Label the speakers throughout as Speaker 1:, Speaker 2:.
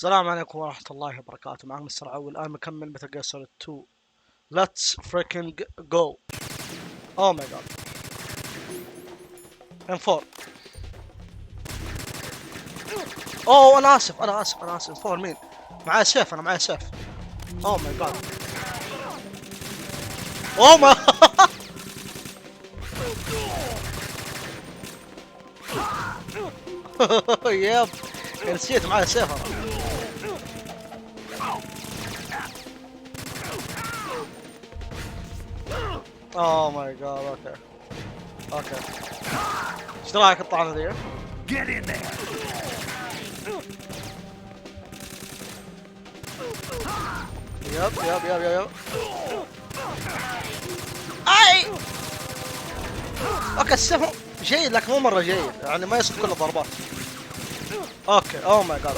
Speaker 1: السلام عليكم ورحمة الله وبركاته. معكم مستر عو. الآن مكمل Metal Gear Solid 2. Let's freaking go. Oh my god. M4. اوه انا اسف M4 مين؟ معايا سيف، انا معايا سيف. Oh my god. Oh my يب نسيت معايا سيف انا. اوه ماي جاد. اوكي ايش رايك الطعنه ذي؟
Speaker 2: Get in there.
Speaker 1: يب اي اوكي السيف جيد لكن مو مره جيد، يعني ما يصد كل الضربات. اوكي اوه ماي جاد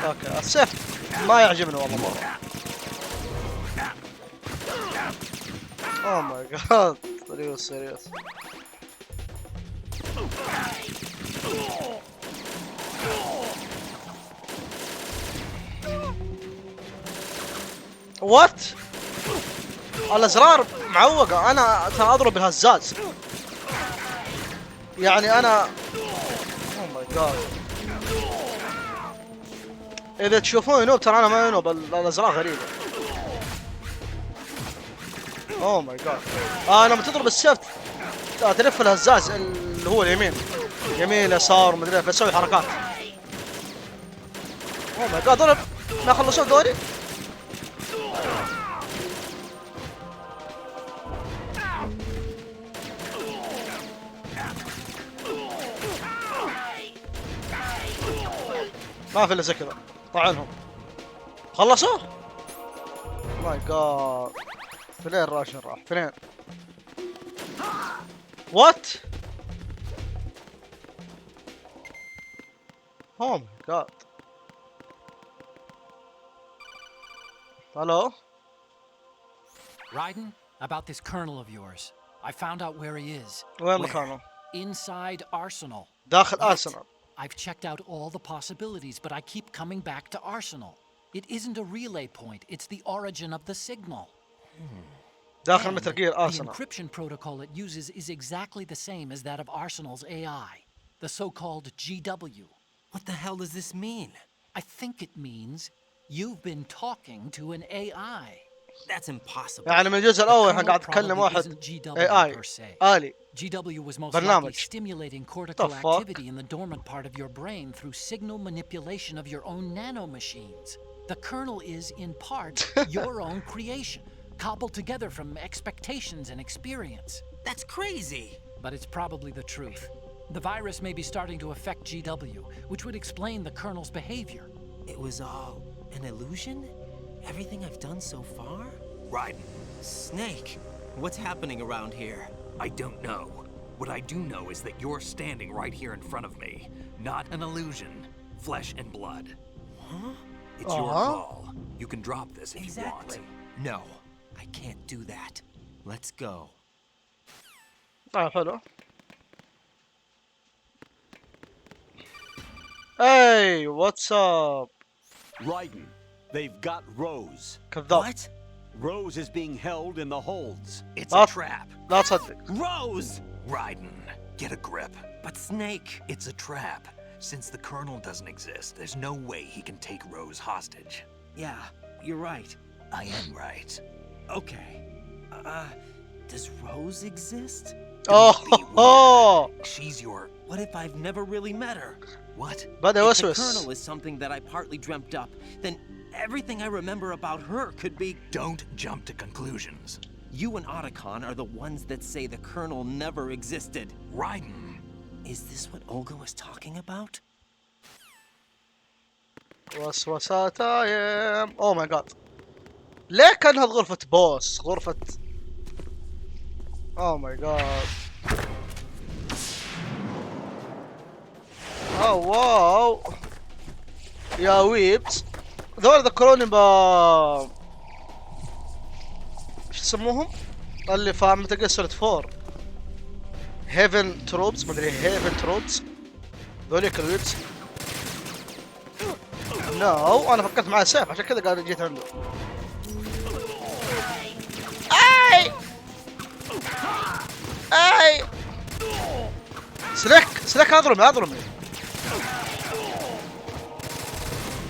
Speaker 1: اوكي السيف ما يعجبني والله مره. اوه ماي جاد سيريوس. وات الازرار معوقه، انا ترى اضرب بالهزاز يعني انا. اوه ماي جاد اذا تشوفون ينوب ترى انا ما ينوب، الازرار غريبه. اوه ماي جاد لما تضرب السيف تلف الهزاز اللي هو اليمين يمين يسار مدري بسوي حركات. اوه ماي جاد ضرب ما خلصوا دوري. ما في الا زي كذا طعنهم خلصوا. ماي جاد فين الراشن راح فين؟ وات اوه ماي جاد. Hello?
Speaker 3: Raiden, about this colonel of yours. I found out where he is.
Speaker 1: وين مكانه؟
Speaker 3: Inside Arsenal.
Speaker 1: داخل
Speaker 3: What?
Speaker 1: أرسنال.
Speaker 3: I've checked out all the possibilities, but I keep coming back to Arsenal. It isn't a relay point, it's the origin of the signal.
Speaker 1: داخل متل جير
Speaker 3: The
Speaker 1: أرسنال.
Speaker 3: encryption protocol it uses is exactly the same as that of Arsenal's AI, the so-called GW.
Speaker 4: What the hell does this mean?
Speaker 3: I think it means you've been talking to an AI.
Speaker 4: That's impossible.
Speaker 1: يعني من الجزء الأول احنا
Speaker 3: The
Speaker 1: قاعد
Speaker 3: colonel
Speaker 1: نتكلم
Speaker 3: probably
Speaker 1: واحد
Speaker 3: isn't GW
Speaker 1: AI
Speaker 3: per se.
Speaker 1: آلي.
Speaker 3: GW was most
Speaker 1: برنامج.
Speaker 3: likely stimulating cortical
Speaker 1: The fuck?
Speaker 3: activity in the dormant part of your brain through signal manipulation of your own nanomachines. The kernel is, in part, your own creation, cobbled together from expectations and experience.
Speaker 4: That's crazy.
Speaker 3: But it's probably the truth. The virus may be starting to affect GW, which would explain the kernel's behavior.
Speaker 4: It was all an illusion? Everything I've done so far?
Speaker 2: Raiden,
Speaker 4: Snake, what's happening around here?
Speaker 2: I don't know. What I do know is that you're standing right here in front of me. Not an illusion. Flesh and blood.
Speaker 4: Huh?
Speaker 2: It's your call. You can drop this if you want.
Speaker 4: Exactly. No, I can't do that. Let's go.
Speaker 1: حلو. Hey, what's up?
Speaker 5: Raiden, they've got Rose.
Speaker 1: كذاب.
Speaker 4: What?
Speaker 5: Rose is being held in the holds.
Speaker 2: It's a trap.
Speaker 1: لا تصدق.
Speaker 4: Rose!
Speaker 2: Raiden, get a grip.
Speaker 4: But Snake...
Speaker 2: It's a trap. Since the Colonel doesn't exist, there's no way he can take Rose hostage.
Speaker 4: Yeah, you're right.
Speaker 2: I am right.
Speaker 4: Okay. Does Rose exist?
Speaker 1: Oh,
Speaker 2: Be weird. She's your...
Speaker 4: What if I've never really met her?
Speaker 2: What?
Speaker 1: بدأ
Speaker 4: If the
Speaker 1: يوسوس.
Speaker 4: Colonel is something that I partly dreamt up, then everything I remember about her could be...
Speaker 2: Don't jump to conclusions.
Speaker 4: You and Otacon are the ones that say the Colonel never existed.
Speaker 2: Raiden.
Speaker 4: Is this what Olga was talking about?
Speaker 1: وسوسات ايام. اوه ماي جاد. ليه كانها غرفة بوس؟ غرفة. اوه ماي جاد. اوه واو. يا ويبس. ذول ذكروني ايش يسموهم؟ اللي في متل جير سوليد 4. هيفن تروبس، مدري هيفن تروبس. ذوليك الويبس. نو انا فكرت معاه سيف عشان كذا قاعد جيت عنده. اي اي سلك اضربني.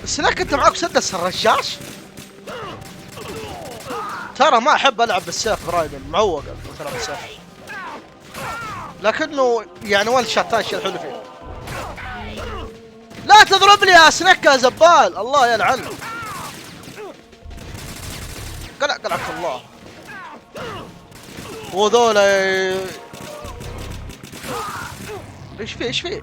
Speaker 1: سلك انت معك مسدس الرشاش؟ ترى ما احب العب بالسيف برايدن، معوق تلعب بالسيف، لكنه يعني وان شات الشيء الحلو فيه. لا تضربني يا سنك يا زبال، الله يلعن. قلعك الله. وذولا ايش فيه؟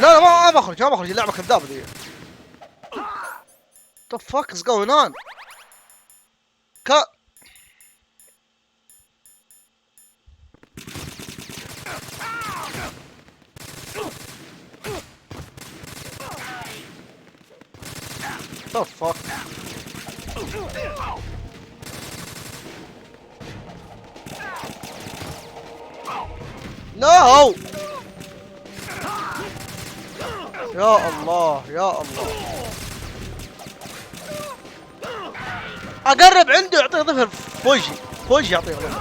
Speaker 1: لا ما بخرج اللعبة كذابة ذي. The fuck is going on؟ The fuck؟ No! يا الله اقرب عنده يعطيه ظفر في وجهي يعطيه ظفر.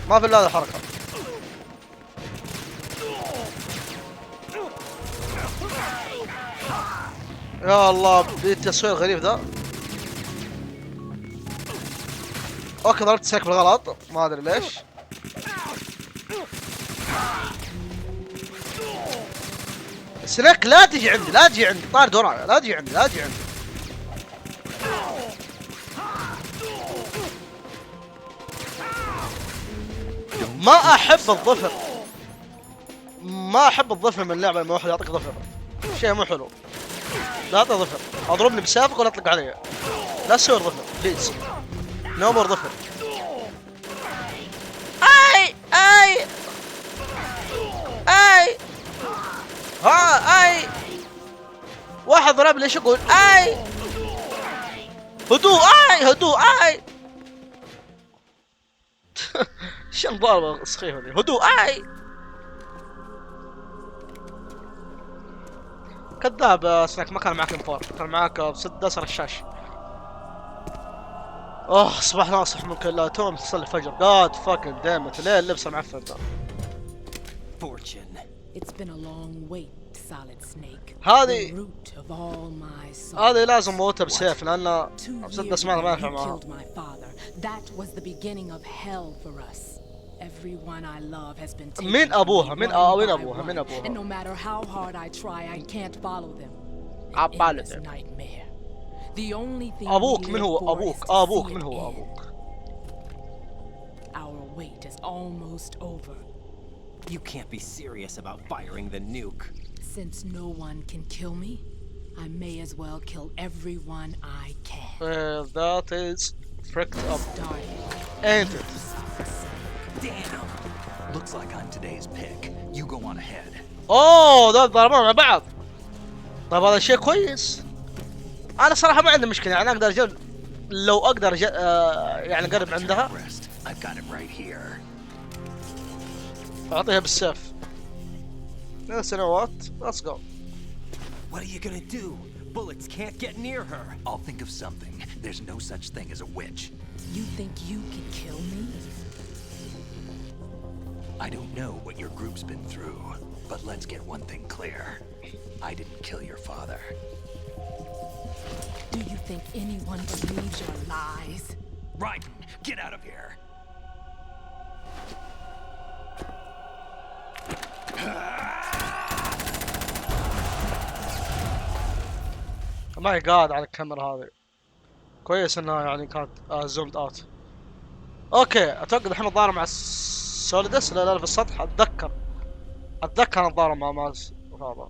Speaker 1: ما في الا هذه الحركة. يا الله بالتصوير غريب ذا. اوكي ضربت سيك بالغلط ما ادري ليش. سنك لا تجي عندي طار دوران، لا تجي عندي. ما احب الظفر من اللعبه لما واحد يعطيك ظفر، شيء مو حلو. لا تعطي ظفر، اضربني بسابق ولا اطلق علي، لا تسوي ظفر بليز، نو مور ظفر. اي واحد ضرب لي ايش اقول؟ هدوء شو الضربة السخيفة ذي؟ هدوء كذاب سناك، ما كان معك انفور، كان معك مسدس رشاش. صباح ناصح ممكن لا توم تصلي الفجر. جاد فاكن دامت ليه اللبس المعفن ذا؟
Speaker 6: Fortune. It's been a long wait, Solid Snake.
Speaker 1: هذه لازم موتها بسيف لأن مسدس ما ينفع معها. مين أبوها؟ وين أبوها؟
Speaker 6: And no matter how hard I try, I can't follow them.
Speaker 1: عبالة.
Speaker 6: The only thing
Speaker 1: أبوك من هو أبوك؟ أبوك من هو أبوك؟
Speaker 6: Our wait is almost over.
Speaker 4: You can't be serious about firing the nuke.
Speaker 6: Since no one can kill me, I may as well kill everyone I can.
Speaker 1: That is fricked up. Ain't it?
Speaker 2: Damn! Looks like I'm today's pick. You go on ahead.
Speaker 1: ده ضربوا مع بعض. طيب هذا شيء كويس. أنا صراحة ما عندي مشكلة، يعني أقدر لو أقدر يعني أقرب عندها.
Speaker 2: I've got it right here.
Speaker 1: أعطيها بالسيف. سنوات. Let's go.
Speaker 4: What are you gonna do? Bullets can't get near her.
Speaker 2: I'll think of something. There's no such thing as a witch.
Speaker 6: You think you can kill me?
Speaker 2: I don't know what your group's been through, but let's get one thing clear. I didn't kill your father.
Speaker 6: Do you think anyone believes your lies?
Speaker 2: Raiden, get out of here!
Speaker 1: ماي جاد على الكاميرا هذه. كويس انها يعني كانت زومد اوت. اوكي اتوقع الحين الظاهر مع سوليدس. لا في السطح. اتذكر انا الظاهر مع ماز هذا.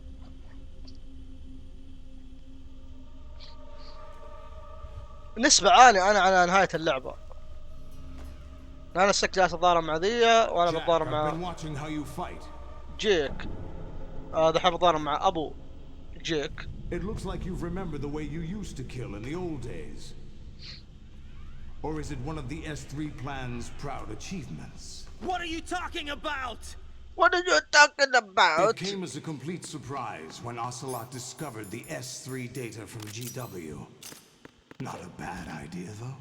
Speaker 1: نسبة عالية انا على نهاية اللعبة. انا السك جالس اتضارب مع ذي وانا بتضارب مع جيك. دحين بتضارب مع ابو جيك.
Speaker 7: It looks like you've remembered the way you used to kill in the old days. Or is it one of the S3 plan's proud achievements?
Speaker 4: What are you talking about?
Speaker 1: What are you talking
Speaker 7: It
Speaker 1: about?
Speaker 7: came as a complete surprise when Ocelot discovered the S3 data from GW. Not a bad idea, though.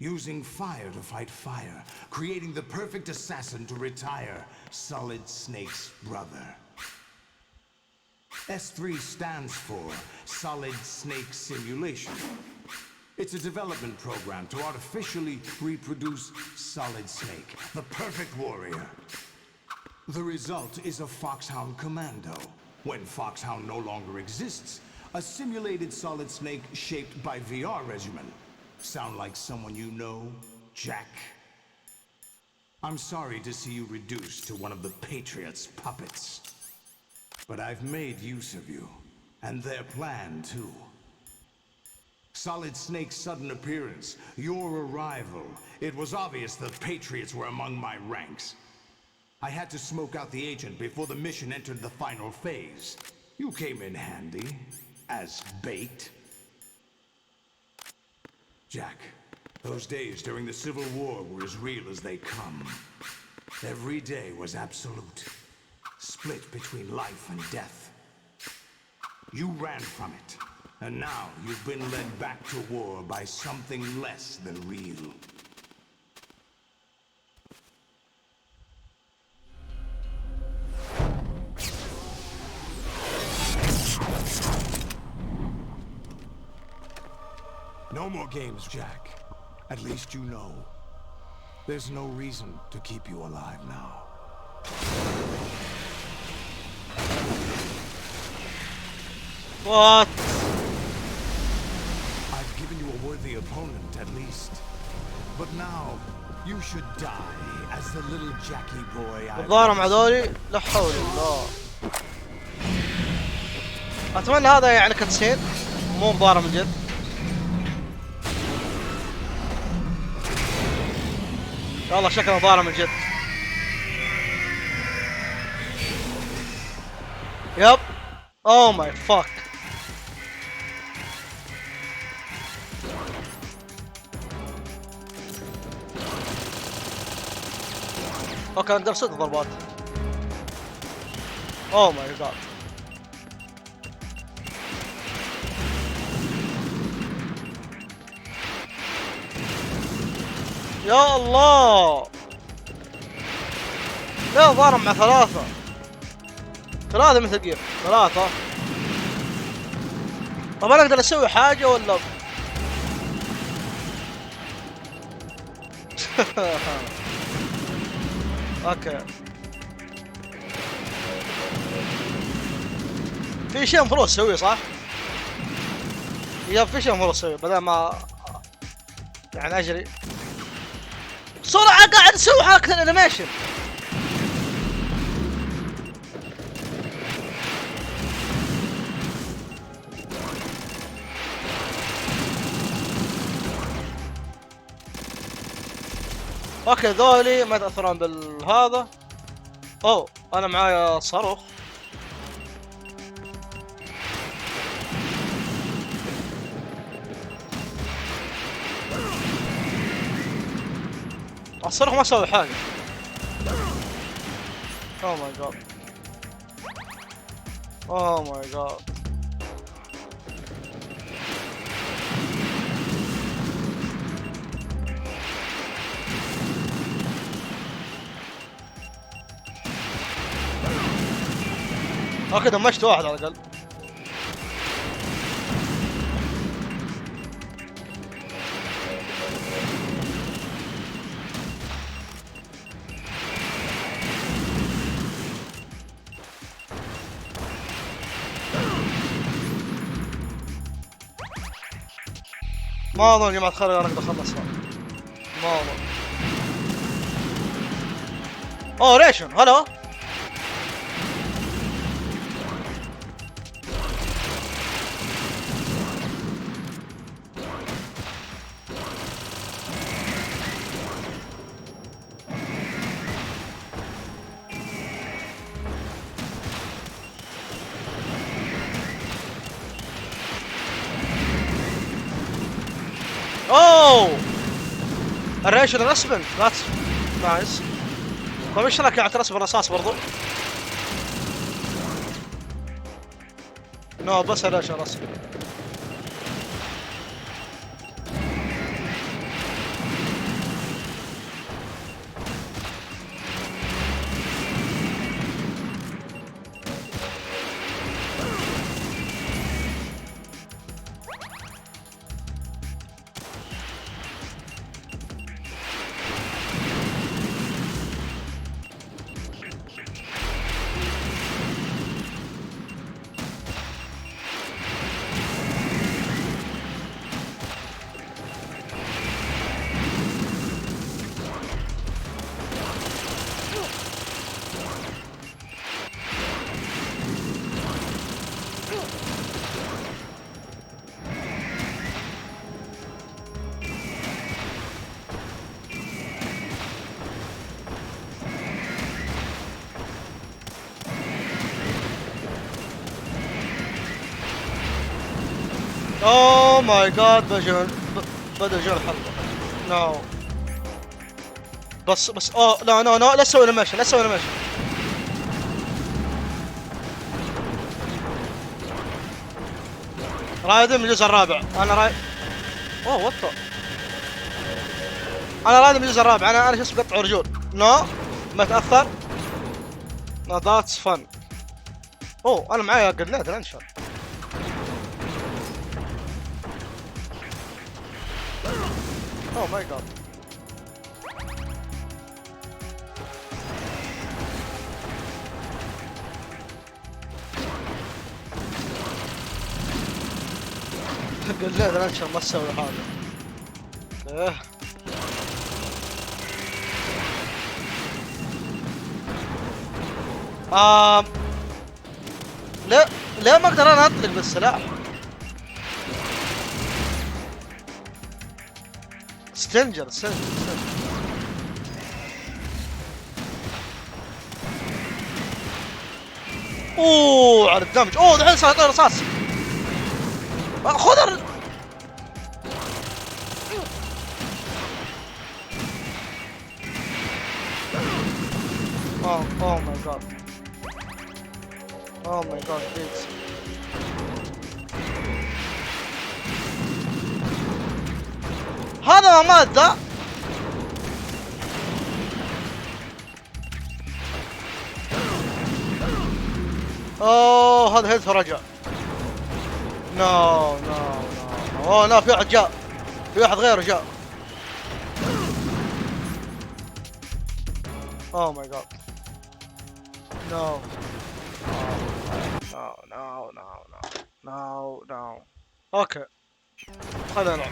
Speaker 7: Using fire to fight fire, creating the perfect assassin to retire Solid Snake's brother. S3 stands for Solid Snake Simulation. It's a development program to artificially reproduce Solid Snake, the perfect warrior. The result is a Foxhound Commando. When Foxhound no longer exists, a simulated Solid Snake shaped by VR regimen. Sound like someone you know, Jack? I'm sorry to see you reduced to one of the Patriots' puppets. But I've made use of you, and their plan too. Solid Snake's sudden appearance, your arrival. It was obvious the Patriots were among my ranks. I had to smoke out the agent before the mission entered the final phase. You came in handy, as bait. Jack, those days during the Civil War were as real as they come. Every day was absolute, split between life and death. You ran from it, and now you've been led back to war by something less than real. No more games, Jack. At least you know. There's no reason to keep you alive now.
Speaker 1: What?
Speaker 7: I've given you a worthy opponent, at least. But now, you should die as the little Jackie boy I
Speaker 1: الظاهر مع ذولي لا حول الله. اتمنى هذا يعني كتسين مو مضارة من جد. والله شكله ضارة من جد. يب. اوه ماي فاك. اوكي انا درست الضربات. اوه ماي جاد. يا الله. لا ضارب مع ثلاثة مثل جير ثلاثة. طب انا اقدر اسوي حاجة ولا اوكي في شيء المفروض اسويه صح؟ يا في شيء المفروض اسويه بدل ما يعني اجري بسرعة قاعد اسوي حركة الانيميشن. اوكي ذولي ما يتأثرون بالهذا. اوه انا معايا صاروخ. الصاروخ ما سوى حاجة. اوه ماي جاد. اوه ماي جاد. اوكي دمجت واحد على الاقل. ما اظن يا جماعة الخير انا اقدر اخلصها. ما اظن. اوه ريشن هلا. اوه الريش الرسبن ذاتس نايس. طيب ايش رايك اعترس بالرصاص برضو؟ نو بس الريش الرسبن. اوه ماي جاد بدأ جو الحلقة. نو بس اوه نو لا تسوي انيميشن لا تسوي انيميشن. رايدن من الجزء الرابع. انا اوه وات. انا رايدن من الجزء الرابع. انا شو اسمه قطع رجول. نو ما تاثر. نو ذاتس فن. اوه انا معايا جرنيد لانشر. اوه ماي جاد. جرنيد لانشر ما تسوي هذا. ايه لا ما اقدر انا اطلق بالسلاح. ستنجر. اوه على الدمج. اوه دحين صار يطير رصاص. خذ اوه ماي جاد. اوه ماي جاد بليز. هذا ما مات ذا. اوه هذا هيلث رجع. نو اوه لا في واحد جاء. في واحد غيره جاء. اوه ماي جاد. نو اوكي خلينا نلعب.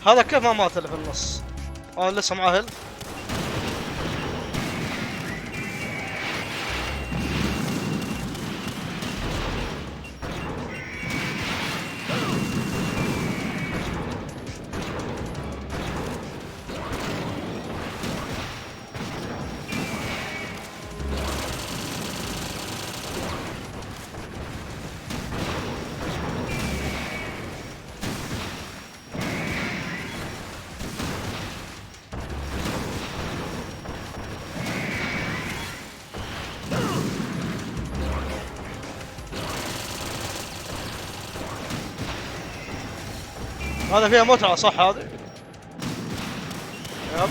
Speaker 1: هذا كيف ما مات اللي في النص؟ لسه معاه هيل. هذا فيها متعة صح هذه؟ يب.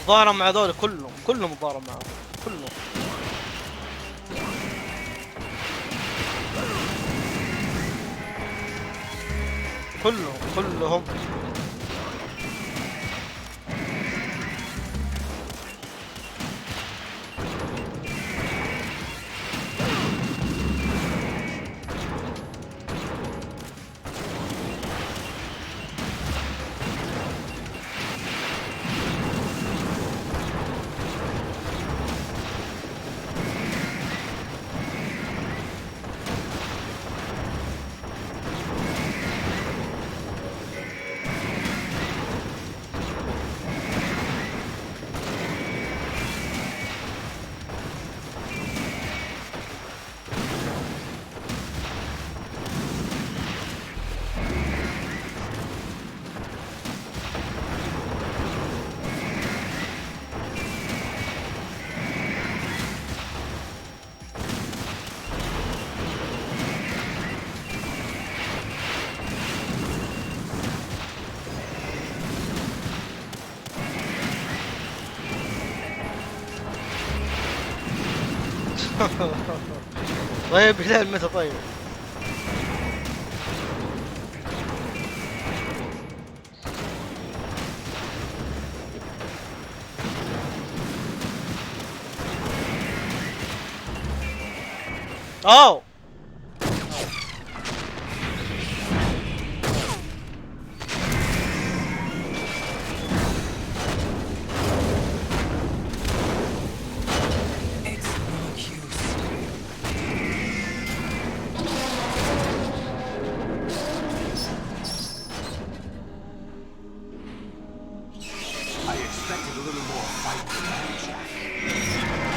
Speaker 1: تضارب مع هذول كلهم تضارب معهم كلهم. كلهم طيب الى متى طيب؟ اوه
Speaker 7: I expected a little more fight than that, Jack.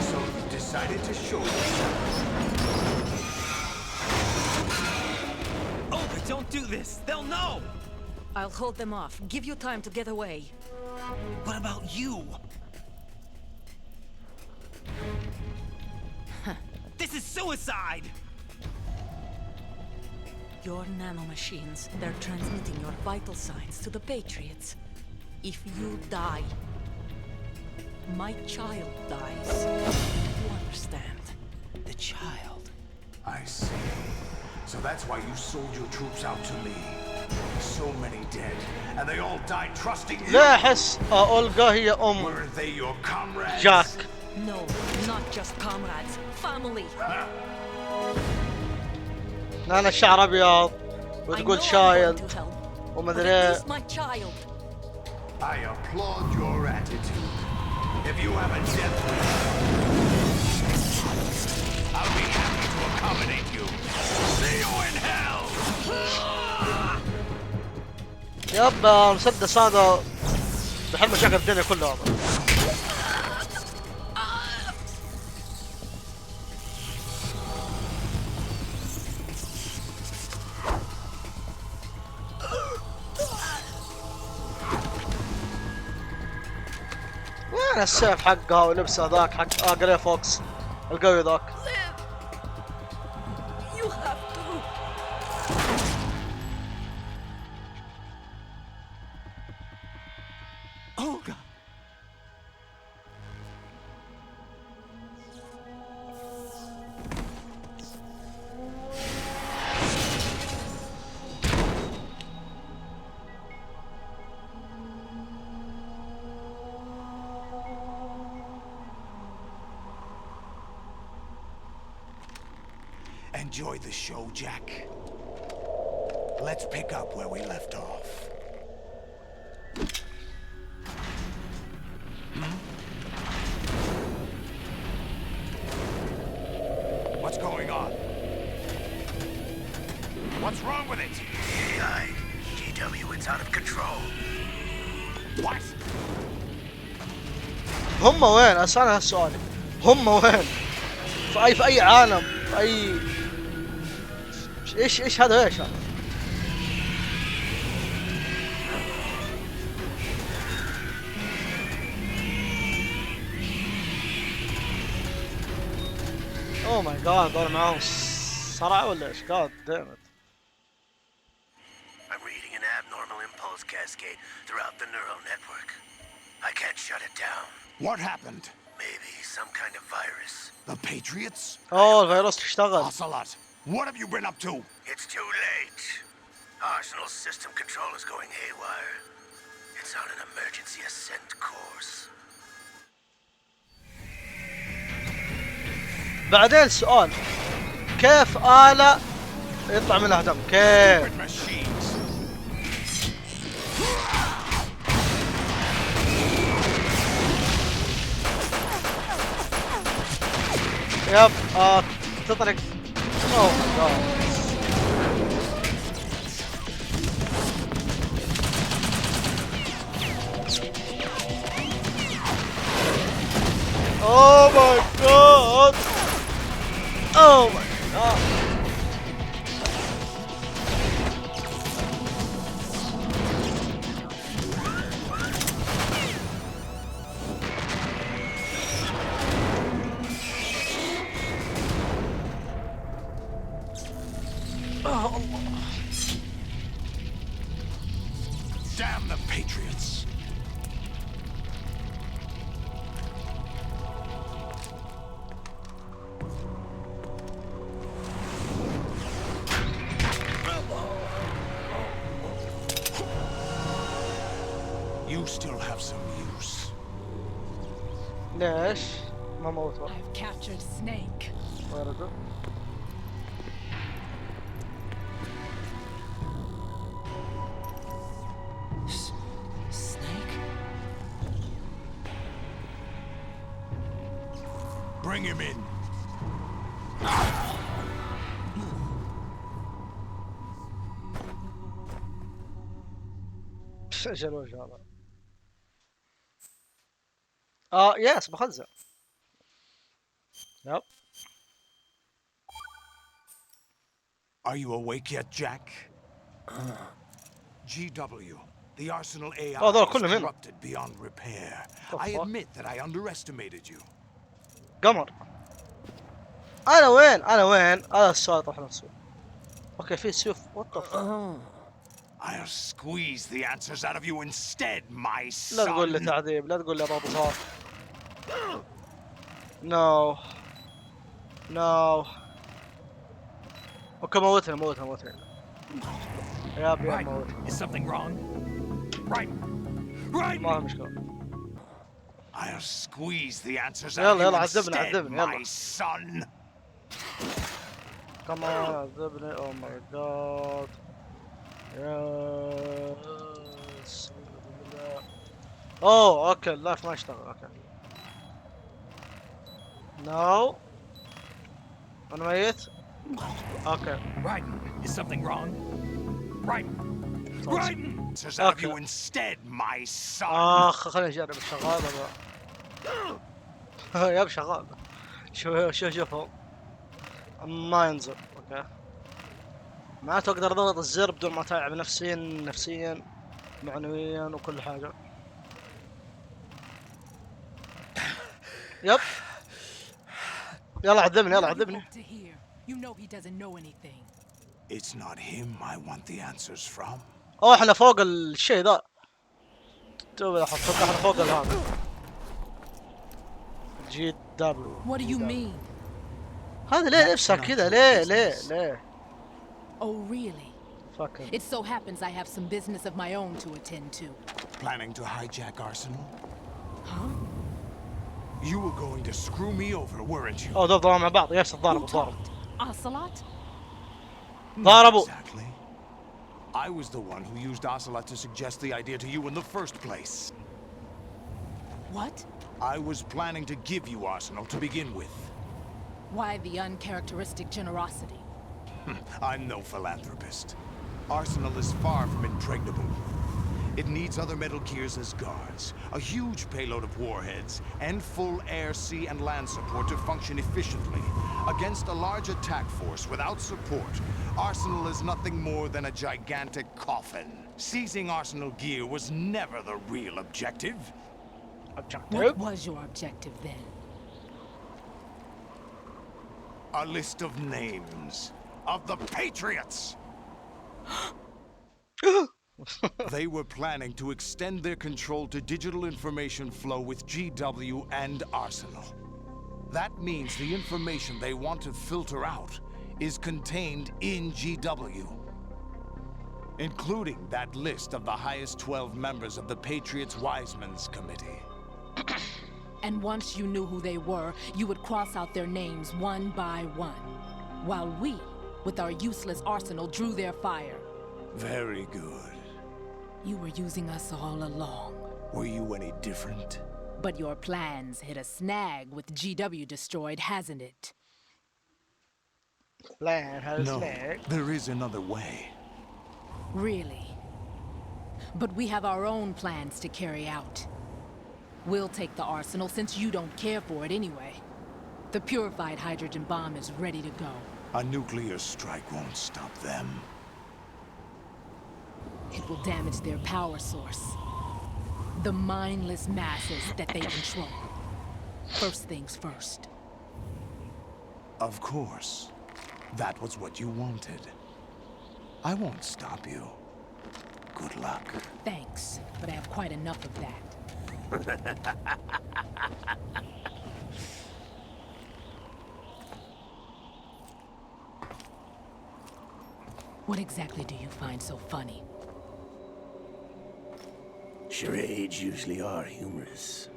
Speaker 7: So you decided to show yourself.
Speaker 4: Oh, don't do this! They'll know!
Speaker 8: I'll hold them off. Give you time to get away.
Speaker 4: What about you? This is suicide!
Speaker 8: Your nanomachines, they're transmitting your vital signs to the Patriots. If you die, my child dies. You understand?
Speaker 4: The child.
Speaker 7: I see. So that's why you sold your troops out to me. So many dead, and they all died trusting you.
Speaker 1: لا احس اولغا هي ام
Speaker 7: Weren't they your comrades?
Speaker 1: جاك.
Speaker 8: No, not just comrades. Family.
Speaker 1: انا الشعر ابيض
Speaker 8: I know
Speaker 1: وتقول
Speaker 8: I'm going
Speaker 1: شايل
Speaker 8: to help,
Speaker 1: وما
Speaker 8: but
Speaker 1: ادري
Speaker 8: at
Speaker 1: ايه.
Speaker 8: least my child.
Speaker 7: I applaud your attitude. If you have a death wish, I'll be happy to accommodate you. See you in hell!
Speaker 1: يب المسدس هذا بحل مشاكل الدنيا كلها هذا. وين السيف حقها ولبسه ذاك حق جري فوكس القوي ذاك.
Speaker 8: You have to.
Speaker 4: Olga!
Speaker 7: Enjoy the show, Jack. Let's pick up where we left off. What's going on? What's wrong with it? AI. GW, it's out of control. What?
Speaker 1: هم وين؟ اسأل هالسؤال. هم وين؟ في اي عالم؟ في اي ايش هذا ايش هذا؟ اوه ماي جاد دول معاهم صرع ولا ايش؟ جاد دامت.
Speaker 9: I'm reading an abnormal impulse cascade throughout the neural network. I can't shut it down.
Speaker 7: What happened?
Speaker 9: Maybe some kind of virus.
Speaker 7: The Patriots?
Speaker 1: اوه الفيروس اشتغل.
Speaker 7: Ocelot, what have you been up to?
Speaker 9: It's too late. Arsenal's system control is going haywire. It's on an emergency ascent course.
Speaker 1: بعدين سؤال، كيف آلة يطلع منها دم؟ كيف؟
Speaker 7: Stupid machines.
Speaker 1: يب تطلق. اوه ماي جاد. Oh my god! Oh my god! Oh Allah!
Speaker 7: Damn the Patriots. You still have some use.
Speaker 1: ليش؟ ما موته.
Speaker 6: I've captured Snake.
Speaker 1: ورده.
Speaker 4: Snake?
Speaker 7: Bring him in.
Speaker 1: ايش الوجه هذا؟ يس بخزن. يب.
Speaker 7: Are you awake yet, Jack? GW, the Arsenal AI
Speaker 1: Oh, they're
Speaker 7: is
Speaker 1: كلهم هنا.
Speaker 7: corrupted beyond repair.
Speaker 1: The
Speaker 7: I
Speaker 1: fuck?
Speaker 7: admit that I underestimated you.
Speaker 1: قمر. انا وين؟ انا وين؟ هذا السؤال طرح نفسه. اوكي في سيوف. وات ذا
Speaker 7: I'll squeeze the answers out of you instead, my
Speaker 1: لا تقول لي
Speaker 7: son.
Speaker 1: تعذيب، لا تقول لي ابغى بصار. نو نو. اوكي موتني موتني موتني. يا
Speaker 2: Right.
Speaker 1: موتني.
Speaker 2: Is something wrong? Right. Right.
Speaker 1: ما في مشكلة.
Speaker 7: I'll squeeze the answers out
Speaker 1: يلا
Speaker 7: of you
Speaker 1: يلا عذبني
Speaker 7: instead,
Speaker 1: عذبني
Speaker 7: my
Speaker 1: يلا.
Speaker 7: son.
Speaker 1: كمان عذبني. او ماي جاد. يس. اوه اوكي اللايف ما يشتغل. اوكي نو. انا ميت. اوكي
Speaker 2: Right. Is something wrong? Right. Right.
Speaker 7: Answers out of
Speaker 1: Okay.
Speaker 7: you instead, my son.
Speaker 1: خليني اجرب الشغال هذا. يب شغال. شوفوا ما ينزل. اوكي معناته اقدر اضغط الزر بدون ما اتعب نفسيا معنويا وكل حاجه. يب يلا عذبني يلا
Speaker 6: What do you
Speaker 1: عذبني.
Speaker 6: hope to hear? You know he doesn't know anything.
Speaker 7: It's not him I want the answers from.
Speaker 1: اوه احنا فوق الشيء ذا. تو احنا فوق هذا. جي دبليو.
Speaker 6: What do you mean?
Speaker 1: هذا ليه نفسها كذا؟ ليه
Speaker 6: Oh, really?
Speaker 1: فاكر.
Speaker 6: It so happens I have some business of my own to attend to.
Speaker 7: Planning to hijack Arsenal?
Speaker 6: Huh?
Speaker 7: You were going to screw me over, weren't you?
Speaker 1: اوه ضربوا مع بعض. يس
Speaker 6: Who
Speaker 1: ضربوا
Speaker 6: talked? Ocelot?
Speaker 1: ضربوا.
Speaker 7: Exactly. I was the one who used Ocelot to suggest the idea to you in the first place.
Speaker 6: What?
Speaker 7: I was planning to give you Arsenal to begin with.
Speaker 6: Why the uncharacteristic generosity?
Speaker 7: I'm no philanthropist. Arsenal is far from impregnable. It needs other Metal Gears as guards, a huge payload of warheads, and full air, sea, and land support to function efficiently. Against a large attack force without support, Arsenal is nothing more than a gigantic coffin. Seizing Arsenal gear was never the real objective.
Speaker 6: What was your objective then?
Speaker 7: A list of names of the Patriots! They were planning to extend their control to digital information flow with GW and Arsenal. That means the information they want to filter out is contained in GW, including that list of the highest 12 members of the Patriots Wiseman's Committee.
Speaker 6: And once you knew who they were, you would cross out their names one by one, while we, with our useless arsenal, drew their fire.
Speaker 7: Very good.
Speaker 6: You were using us all along.
Speaker 7: Were you any different?
Speaker 6: But your plans hit a snag with GW destroyed, hasn't it?
Speaker 1: Plan has
Speaker 7: No,
Speaker 1: leg.
Speaker 7: there is another way.
Speaker 6: Really? But we have our own plans to carry out. We'll take the arsenal since you don't care for it anyway. The purified hydrogen bomb is ready to go.
Speaker 7: A nuclear strike won't stop them.
Speaker 6: It will damage their power source. The mindless masses that they control. First things first.
Speaker 7: Of course. That was what you wanted. I won't stop you. Good luck.
Speaker 6: Thanks, but I have quite enough of that. What exactly do you find so funny?
Speaker 9: Charades usually are humorous.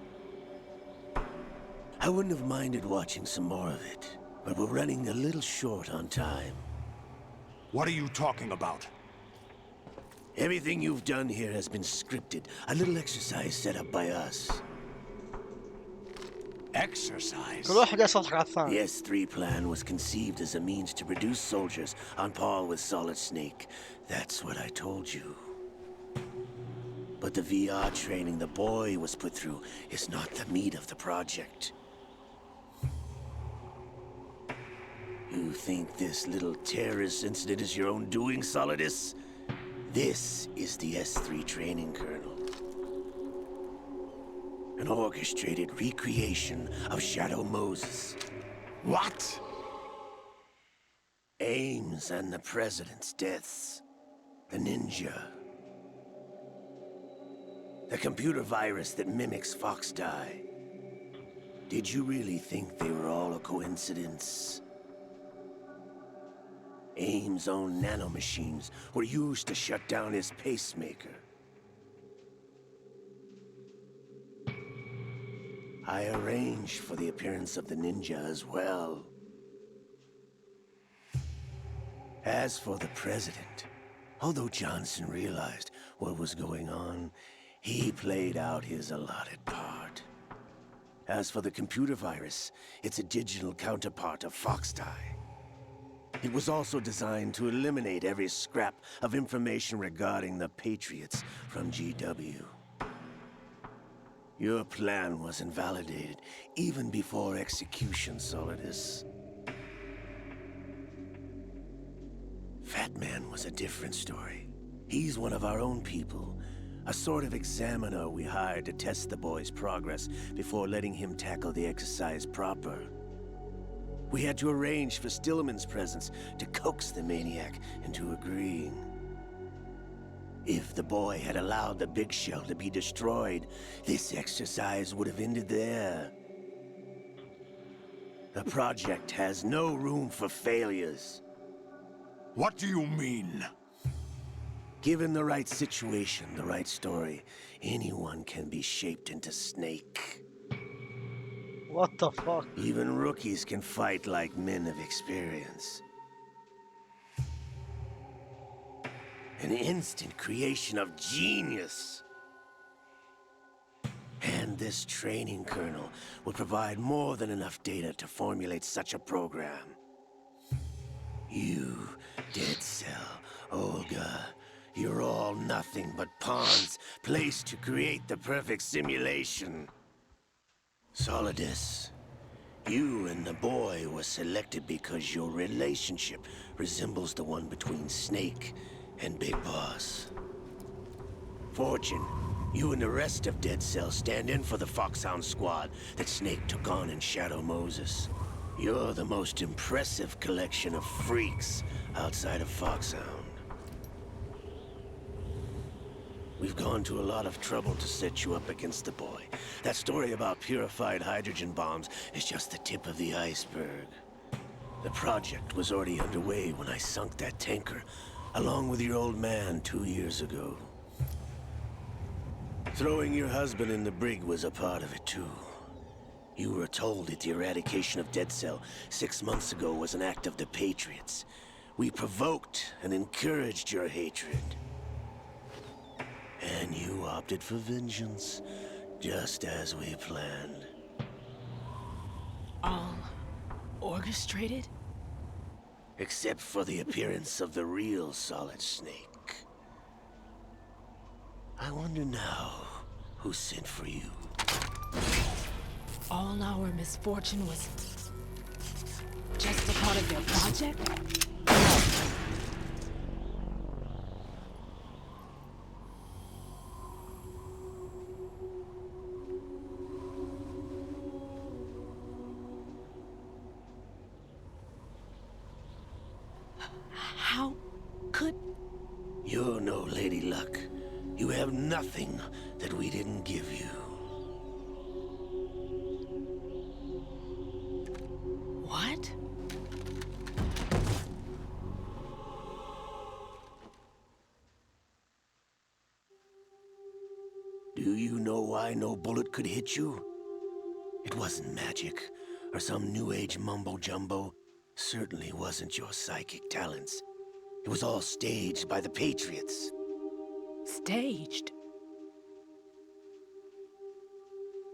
Speaker 9: I wouldn't have minded watching some more of it, but we're running a little short on time.
Speaker 7: What are you talking about?
Speaker 9: Everything you've done here has been scripted. A little exercise set up by us.
Speaker 7: Exercise?
Speaker 1: كل واحد يصلح على
Speaker 9: The
Speaker 1: الثاني.
Speaker 9: S3 plan was conceived as a means to produce soldiers on par with Solid Snake. That's what I told you. But the VR training the boy was put through is not the meat of the project. You think this little terrorist incident is your own doing, Solidus? This is the S3 training kernel. An orchestrated recreation of Shadow Moses.
Speaker 7: What?
Speaker 9: Ames and the President's deaths. The ninja. The computer virus that mimics Fox Die. Did you really think they were all a coincidence? Ames' own nanomachines were used to shut down his pacemaker. I arranged for the appearance of the ninja as well. As for the president, although Johnson realized what was going on, he played out his allotted part. As for the computer virus, it's a digital counterpart of Fox Die. It was also designed to eliminate every scrap of information regarding the Patriots from GW. Your plan was invalidated even before execution, Solidus. Fat Man was a different story. He's one of our own people, a sort of examiner we hired to test the boy's progress before letting him tackle the exercise proper. We had to arrange for Stillman's presence to coax the maniac into agreeing. If the boy had allowed the big shell to be destroyed, this exercise would have ended there. The project has no room for failures.
Speaker 7: What do you mean?
Speaker 9: Given the right situation, the right story, anyone can be shaped into Snake.
Speaker 1: What the fuck?
Speaker 9: Even rookies can fight like men of experience. An instant creation of genius. And this training kernel would provide more than enough data to formulate such a program. You, Dead Cell, Olga, you're all nothing but pawns placed to create the perfect simulation. Solidus, you and the boy were selected because your relationship resembles the one between Snake and Big Boss. Fortune, you and the rest of Dead Cell stand in for the Foxhound squad that Snake took on in Shadow Moses. You're the most impressive collection of freaks outside of Foxhound. We've gone to a lot of trouble to set you up against the boy. That story about purified hydrogen bombs is just the tip of the iceberg. The project was already underway when I sunk that tanker, along with your old man 2 years ago. Throwing your husband in the brig was a part of it too. You were told that the eradication of Dead Cell 6 months ago was an act of the Patriots. We provoked and encouraged your hatred. And you opted for vengeance, just as we planned.
Speaker 6: All orchestrated?
Speaker 9: Except for the appearance of the real Solid Snake. I wonder now who sent for you.
Speaker 6: All our misfortune was just a part of their project? How could...
Speaker 9: You're no Lady Luck. You have nothing that we didn't give you.
Speaker 6: What?
Speaker 9: Do you know why no bullet could hit you? It wasn't magic, or some new age mumbo-jumbo. Certainly wasn't your psychic talents. It was all staged by the Patriots.
Speaker 6: Staged?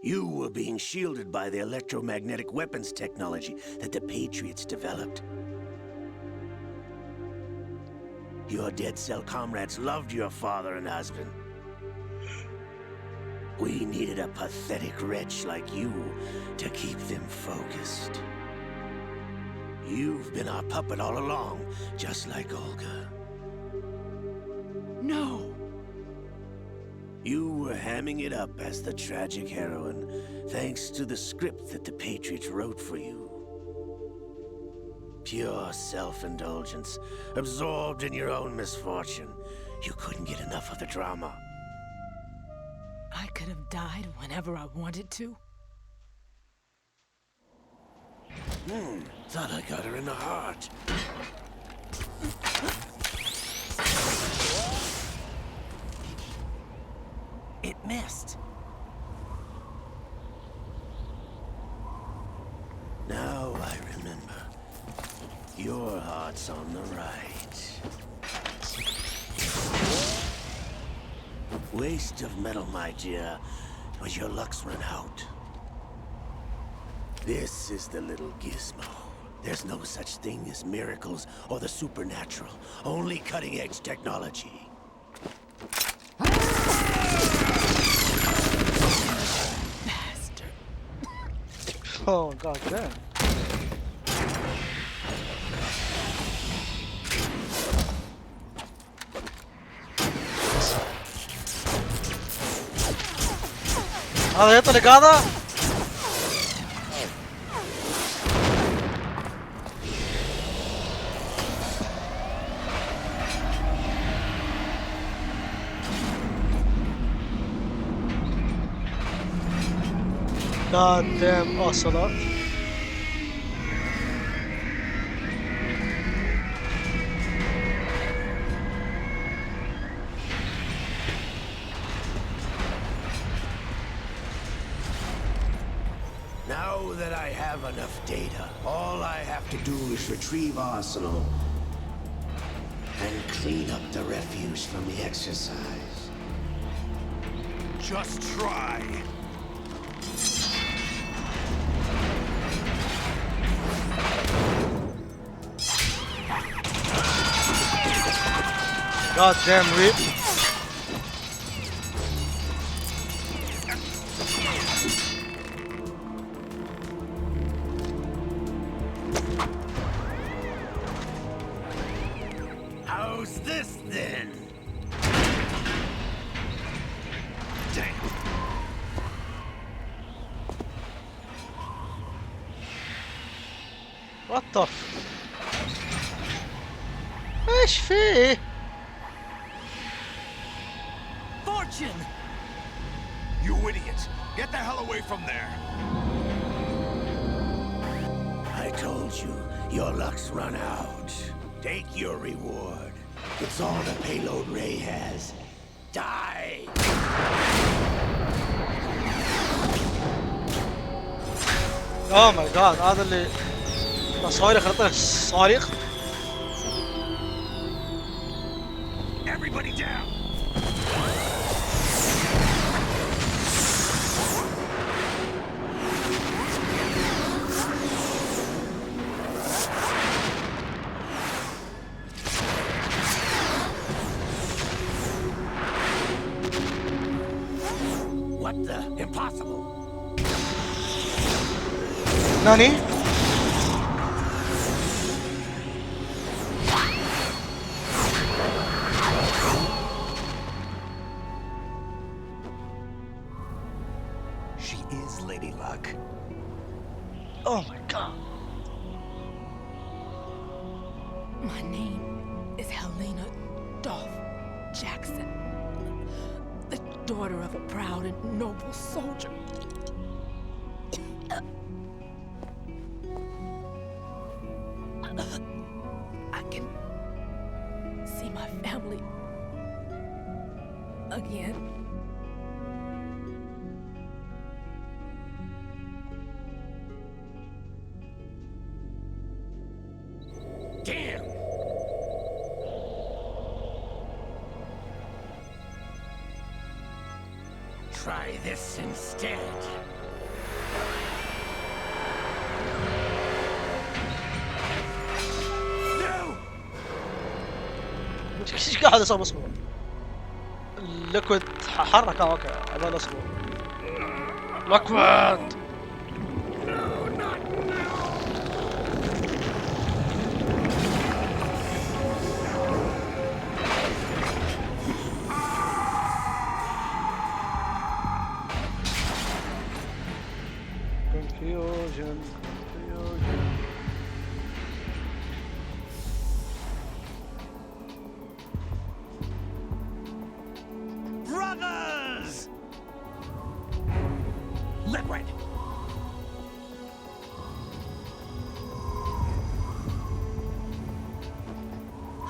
Speaker 9: You were being shielded by the electromagnetic weapons technology that the Patriots developed. Your Dead Cell comrades loved your father and husband. We needed a pathetic wretch like you to keep them focused. You've been our puppet all along, just like Olga.
Speaker 6: No!
Speaker 9: You were hamming it up as the tragic heroine, thanks to the script that the Patriots wrote for you. Pure self-indulgence, absorbed in your own misfortune. You couldn't get enough of the drama.
Speaker 6: I could have died whenever I wanted to.
Speaker 9: Thought I got her in the heart.
Speaker 4: It missed.
Speaker 9: Now I remember. Your heart's on the right. Waste of metal, my dear, but your luck's run out. This is the little gizmo. There's no such thing as miracles or the supernatural. Only cutting-edge technology.
Speaker 6: Bastard.
Speaker 1: Oh, god damn. هذا يطلق هذا؟ God damn ocelot.
Speaker 9: Now that I have enough data, all I have to do is retrieve Arsenal and clean up the refuse from the exercise.
Speaker 7: Just try.
Speaker 1: God damn rip.
Speaker 9: How's this then? Damn.
Speaker 1: وات ذا ايش فيه؟
Speaker 3: Fortune!
Speaker 7: You idiot! Get the hell away from there!
Speaker 9: I told you, your luck's run out. Take your reward. It's all the payload Ray has. Die!
Speaker 1: اوه ماي جاد، هذا اللي صواريخ يعطينا صواريخ.
Speaker 7: Everybody down!
Speaker 9: What the? Impossible!
Speaker 1: ناني؟
Speaker 7: She is Lady Luck.
Speaker 1: اوه ماي جاد.
Speaker 6: My name is Helena Dolph Jackson, the daughter of a proud and noble soldier. I can see my family again.
Speaker 9: Damn! Try this instead. No!
Speaker 1: ايش قاعد اصاب اصبر؟ الليكويد حرك. اوكي هذا اصبر. ليكويد. confusion.
Speaker 5: Brothers! Liquid!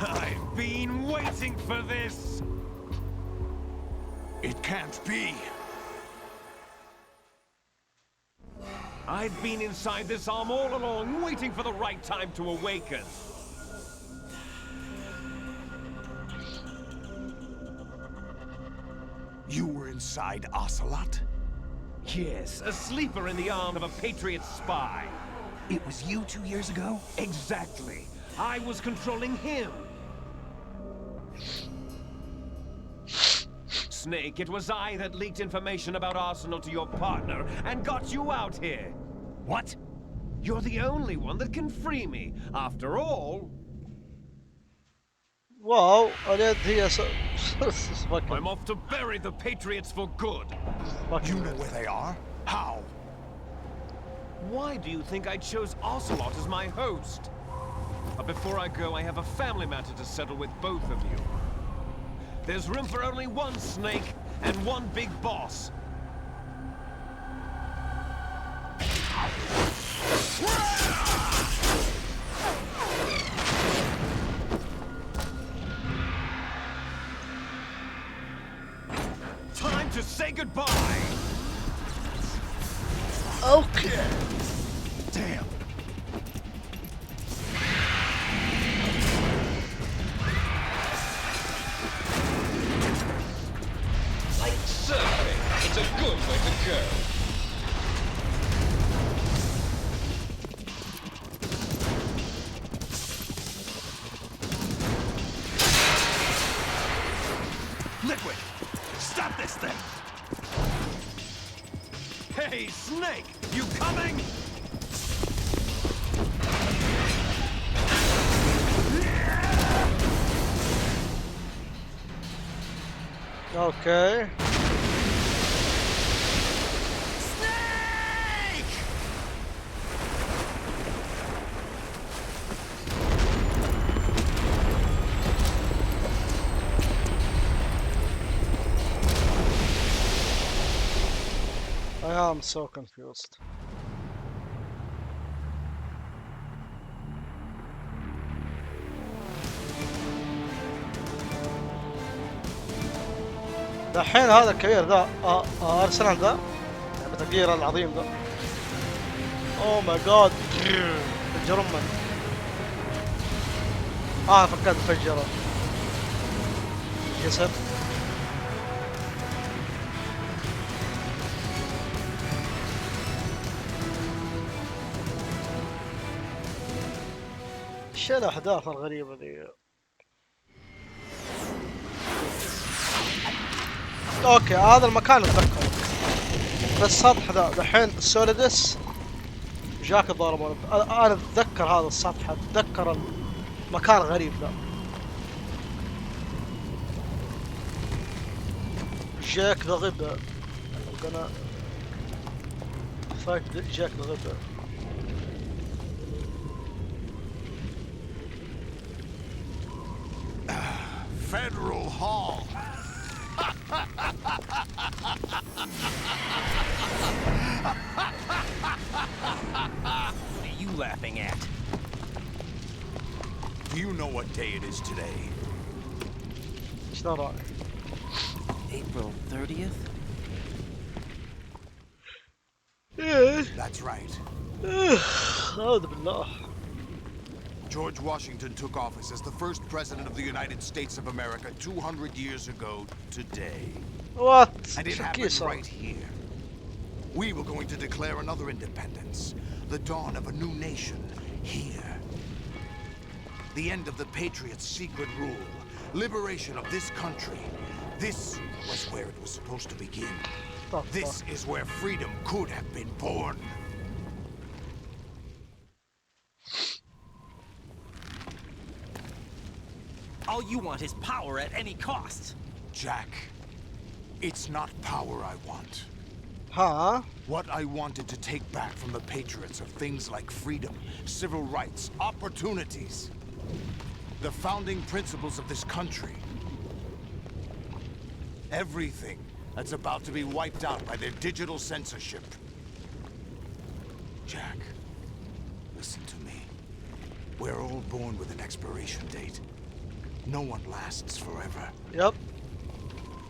Speaker 5: I've been waiting for this!
Speaker 7: It can't be.
Speaker 5: I've been inside this arm all along, waiting for the right time to awaken.
Speaker 7: You were inside Ocelot?
Speaker 5: Yes, a sleeper in the arm of a Patriot spy.
Speaker 7: It was you 2 years ago?
Speaker 5: Exactly. I was controlling him. Snake, it was I that leaked information about Arsenal to your partner and got you out here.
Speaker 7: What?
Speaker 5: You're the only one that can free me. After all,
Speaker 1: واو اليد هي
Speaker 5: I'm off to bury the Patriots for good.
Speaker 7: You know where they are? How?
Speaker 5: Why do you think I chose Ocelot as my host? But before I go, I have a family matter to settle with both of you. There's room for only one Snake and one big boss. Time to say goodbye!
Speaker 1: اوكي.
Speaker 7: Damn.
Speaker 10: Like surfing, it's a good way to go.
Speaker 7: Liquid! Stop this thing!
Speaker 5: Hey, Snake! You coming?
Speaker 1: اوكي. I am so confused. دحين هذا الكبير ذا ارسنال ذا بتغيير العظيم ذا. اوه ماي جاد الجرمن. فكرت فجره جسد. ايش الاحداث الغريبه ذي؟ اوكي هذا المكان اتذكره، بس السطح ذا دحين السوليدس جاك الضرب. انا اتذكر هذا السطح، اتذكر المكان الغريب ذا. جاك ذا غبا. انا فايت جاك ذا غبا.
Speaker 7: Federal Hall.
Speaker 4: What are you laughing at?
Speaker 7: Do you know what day it is today?
Speaker 1: شلون رايك؟
Speaker 4: April 30th?
Speaker 7: That's right.
Speaker 1: أعوذ بالله.
Speaker 7: George Washington took office as the first president of the United States of America 200 years ago today.
Speaker 1: What?
Speaker 7: And it happened right here. We were going to declare another independence, the dawn of a new nation, here. The end of the Patriots' secret rule, liberation of this country. This was where it was supposed to begin. This is where freedom could have been born.
Speaker 4: All you want is power at any cost.
Speaker 7: Jack, it's not power I want.
Speaker 1: Huh?
Speaker 7: What I wanted to take back from the Patriots are things like freedom, civil rights, opportunities. The founding principles of this country. Everything that's about to be wiped out by their digital censorship. Jack, listen to me. We're all born with an expiration date. No one lasts forever.
Speaker 1: Yep.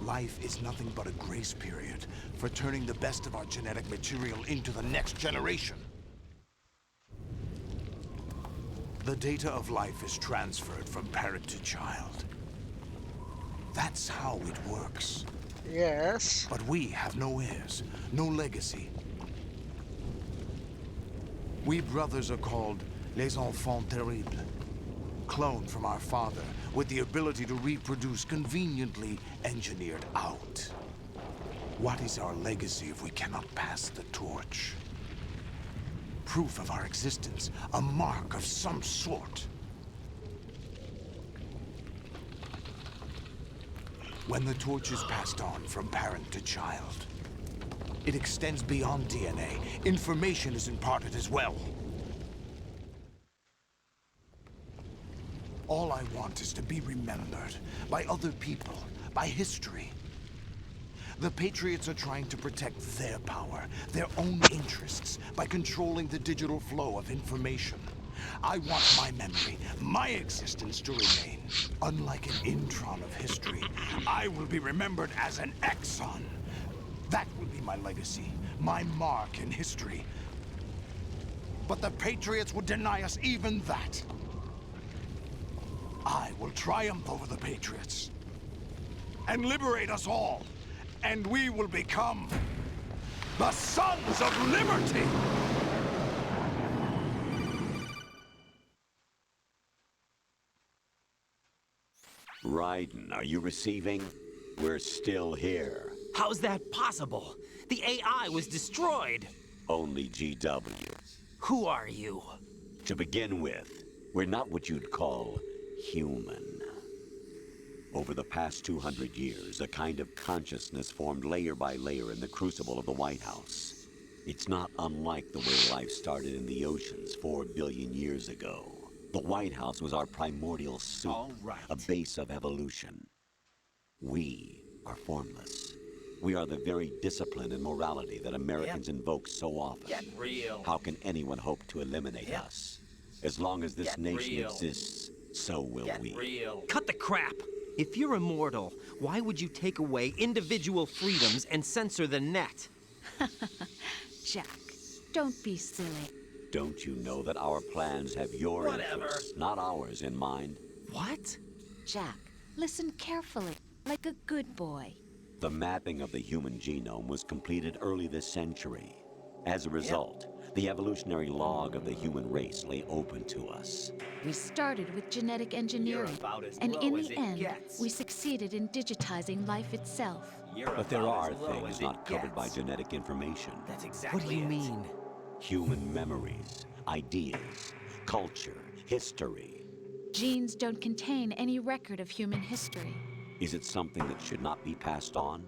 Speaker 7: Life is nothing but a grace period for turning the best of our genetic material into the next generation. The data of life is transferred from parent to child. That's how it works.
Speaker 1: Yes.
Speaker 7: But we have no heirs, no legacy. We brothers are called les enfants terribles. Cloned from our father, with the ability to reproduce conveniently engineered out. What is our legacy if we cannot pass the torch? Proof of our existence, a mark of some sort. When the torch is passed on from parent to child, it extends beyond DNA. Information is imparted as well. All I want is to be remembered by other people, by history. The Patriots are trying to protect their power, their own interests, by controlling the digital flow of information. I want my memory, my existence to remain. Unlike an intron of history, I will be remembered as an exon. That will be my legacy, my mark in history. But the Patriots would deny us even that. I will triumph over the Patriots and liberate us all, and we will become the Sons of Liberty!
Speaker 11: Raiden, are you receiving? We're still here.
Speaker 4: How's that possible? The AI was destroyed.
Speaker 11: Only GW.
Speaker 4: Who are you?
Speaker 11: To begin with, we're not what you'd call human. Over the past 200 years, a kind of consciousness formed layer by layer in the crucible of the White House. It's not unlike the way life started in the oceans 4 billion years ago. The White House was our primordial soup,
Speaker 4: All right.
Speaker 11: a base of evolution. We are formless, We are the very discipline and morality that Americans invoke so often.
Speaker 4: Get real.
Speaker 11: How can anyone hope to eliminate us? As long as this
Speaker 4: Get
Speaker 11: nation
Speaker 4: real.
Speaker 11: exists, so will
Speaker 4: Get
Speaker 11: we.
Speaker 4: real. Cut the crap! If you're immortal, why would you take away individual freedoms and censor the net?
Speaker 12: Jack, don't be silly.
Speaker 11: Don't you know that our plans have your interests, not ours, in mind?
Speaker 4: What?
Speaker 12: Jack, listen carefully, like a good boy.
Speaker 11: The mapping of the human genome was completed early this century. As a result, the evolutionary log of the human race lay open to us.
Speaker 12: We started with genetic engineering, and in the end, we succeeded in digitizing life itself.
Speaker 11: But there are things not covered by genetic information.
Speaker 4: That's exactly What do you mean?
Speaker 11: Human memories, ideas, culture, history.
Speaker 12: Genes don't contain any record of human history.
Speaker 11: Is it something that should not be passed on?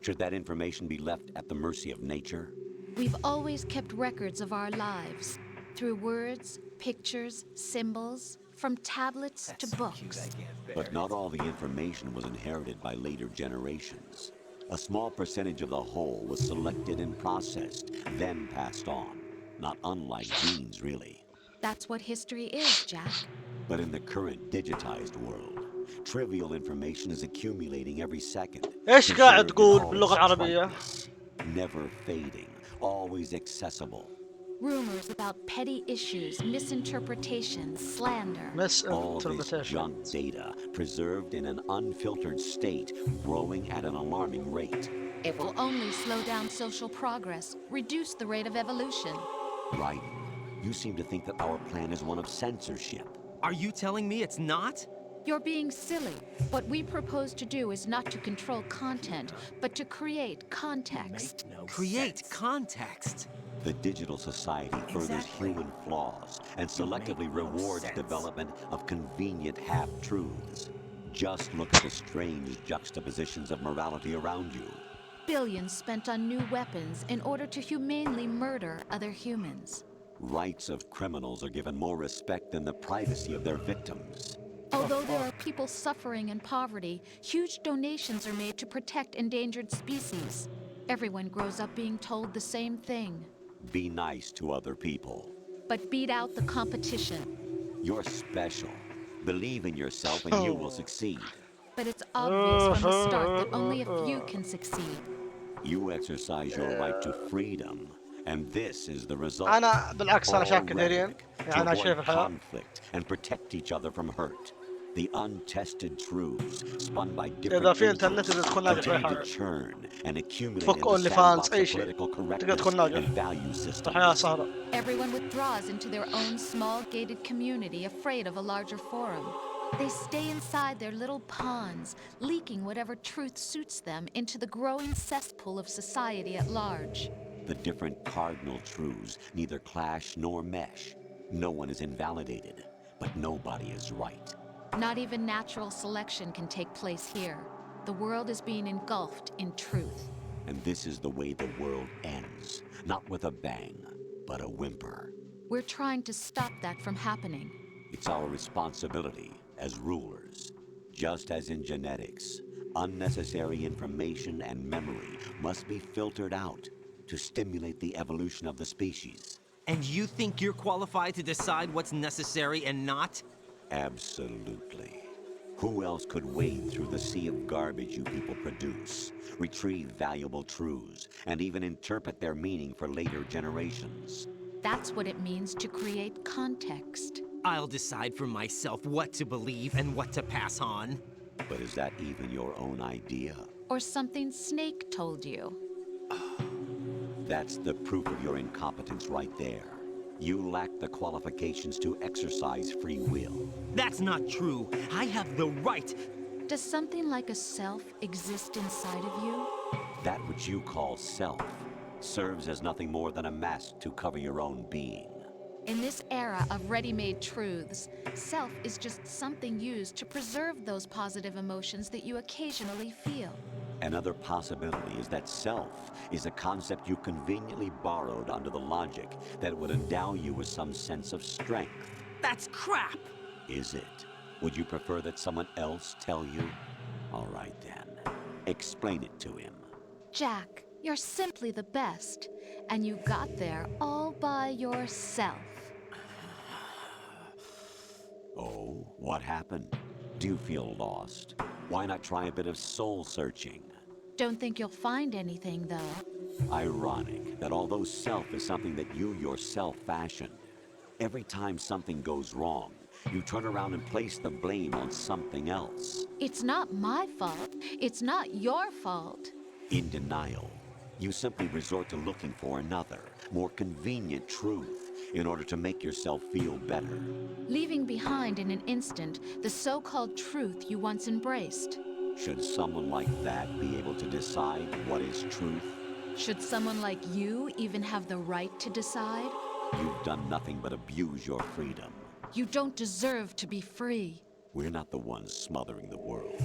Speaker 11: Should that information be left at the mercy of nature?
Speaker 12: We've always kept records of our lives, through words, pictures, symbols, from tablets to books.
Speaker 11: But not all the information was inherited by later generations. A small percentage of the whole was selected and processed, then passed on. Not unlike genes, really.
Speaker 12: That's what history is, Jack.
Speaker 11: But in the current digitized world, trivial information is accumulating every second.
Speaker 1: ايش قاعد
Speaker 11: preserved in
Speaker 1: تقول
Speaker 11: all
Speaker 1: باللغة
Speaker 11: its
Speaker 1: العربية؟
Speaker 11: brightness, never fading, always accessible.
Speaker 12: Rumors about petty issues, misinterpretations, slander.
Speaker 11: All this junk data, preserved in an unfiltered state, growing at an alarming rate.
Speaker 12: It will only slow down social progress, reduce the rate of evolution.
Speaker 11: Right. You seem to think that our plan is one of censorship.
Speaker 4: Are you telling me it's not?
Speaker 12: You're being silly. What we propose to do is not to control content, but to create context.
Speaker 4: Create context?
Speaker 11: The digital society furthers human flaws and selectively rewards development of convenient half-truths. Just look at the strange juxtapositions of morality around you.
Speaker 12: Billions spent on new weapons in order to humanely murder other humans.
Speaker 11: Rights of criminals are given more respect than the privacy of their victims.
Speaker 12: Although there are people suffering in poverty, huge donations are made to protect endangered species. Everyone grows up being told the same thing.
Speaker 11: Be nice to other people.
Speaker 12: But beat out the competition.
Speaker 11: You're special. Believe in yourself and you will succeed.
Speaker 12: But it's obvious from the start that only a few can succeed.
Speaker 11: You exercise your right to freedom, and this is the result.
Speaker 1: أنا بالعكس أنا شايف كثيرين
Speaker 11: To
Speaker 1: يعني أنا
Speaker 11: avoid
Speaker 1: شايف الحياة
Speaker 11: conflict and protect each other from hurt. The untested truths spun by
Speaker 1: إذا
Speaker 11: different
Speaker 1: في إنترنت تقدر تدخل ناقد في أي
Speaker 11: continue to
Speaker 1: حاجة.
Speaker 11: churn and accumulate
Speaker 1: فك
Speaker 11: in the
Speaker 1: أونلي
Speaker 11: sandbox
Speaker 1: فانز أي
Speaker 11: of
Speaker 1: شيء
Speaker 11: political
Speaker 1: تقدر
Speaker 11: correctness
Speaker 1: تدخل ناقد.
Speaker 11: and value systems.
Speaker 1: الحياة سهلة.
Speaker 12: Everyone withdraws into their own small gated community, afraid of a larger forum. They stay inside their little ponds, leaking whatever truth suits them into the growing cesspool of society at large.
Speaker 11: The different cardinal truths neither clash nor mesh. No one is invalidated, but nobody is right.
Speaker 12: Not even natural selection can take place here. The world is being engulfed in truth.
Speaker 11: And this is the way the world ends. Not with a bang, but a whimper.
Speaker 12: We're trying to stop that from happening.
Speaker 11: It's our responsibility as rulers. Just as in genetics, unnecessary information and memory must be filtered out to stimulate the evolution of the species.
Speaker 4: And you think you're qualified to decide what's necessary and not?
Speaker 11: Absolutely. Who else could wade through the sea of garbage you people produce, retrieve valuable truths, and even interpret their meaning for later generations?
Speaker 12: That's what it means to create context.
Speaker 4: I'll decide for myself what to believe and what to pass on.
Speaker 11: But is that even your own idea?
Speaker 12: Or something Snake told you?
Speaker 11: That's the proof of your incompetence right there. You lack the qualifications to exercise free will.
Speaker 4: That's not true. I have the right.
Speaker 12: Does something like a self exist inside of you?
Speaker 11: That which you call self serves as nothing more than a mask to cover your own being.
Speaker 12: In this era of ready-made truths, self is just something used to preserve those positive emotions that you occasionally feel.
Speaker 11: Another possibility is that self is a concept you conveniently borrowed under the logic that it would endow you with some sense of strength.
Speaker 4: That's crap!
Speaker 11: Is it? Would you prefer that someone else tell you? All right then. Explain it to him.
Speaker 12: Jack, you're simply the best. And you got there all by yourself.
Speaker 11: Oh, what happened? Do you feel lost? Why not try a bit of soul searching?
Speaker 12: Don't think you'll find anything, though.
Speaker 11: Ironic that although self is something that you yourself fashioned, every time something goes wrong, you turn around and place the blame on something else.
Speaker 12: It's not my fault. It's not your fault.
Speaker 11: In denial, you simply resort to looking for another, more convenient truth in order to make yourself feel better.
Speaker 12: Leaving behind in an instant the so-called truth you once embraced.
Speaker 11: Should someone like that be able to decide what is truth?
Speaker 12: Should someone like you even have the right to decide?
Speaker 11: You've done nothing but abuse your freedom.
Speaker 12: You don't deserve to be free.
Speaker 11: We're not the ones smothering the world.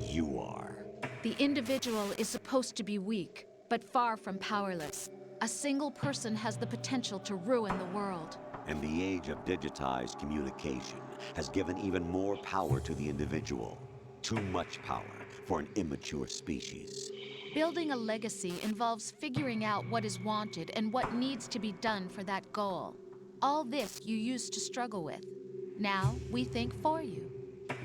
Speaker 11: You are.
Speaker 12: The individual is supposed to be weak, but far from powerless. A single person has the potential to ruin the world.
Speaker 11: And the age of digitized communication has given even more power to the individual. Too much power for an immature species.
Speaker 12: Building a legacy involves figuring out what is wanted and what needs to be done for that goal. All this you used to struggle with. Now we think for you.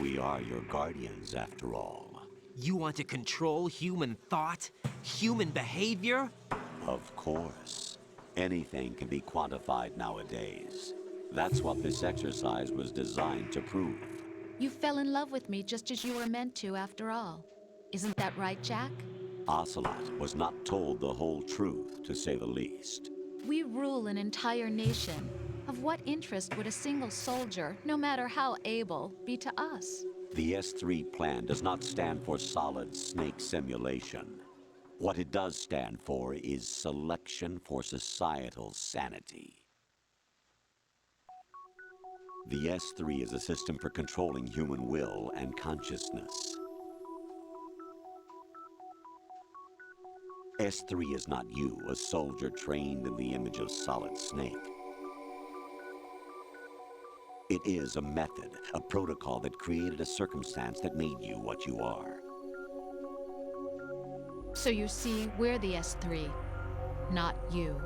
Speaker 11: We are your guardians, after all.
Speaker 4: You want to control human thought? Human behavior?
Speaker 11: Of course. Anything can be quantified nowadays. That's what this exercise was designed to prove.
Speaker 12: You fell in love with me just as you were meant to, after all. Isn't that right, Jack?
Speaker 11: Ocelot was not told the whole truth, to say the least.
Speaker 12: We rule an entire nation. Of what interest would a single soldier, no matter how able, be to us?
Speaker 11: The S3 plan does not stand for solid snake simulation. What it does stand for is selection for societal sanity. The S3 is a system for controlling human will and consciousness. S3 is not you, a soldier trained in the image of Solid Snake. It is a method, a protocol that created a circumstance that made you what you are.
Speaker 12: So you see, we're the S3, not you.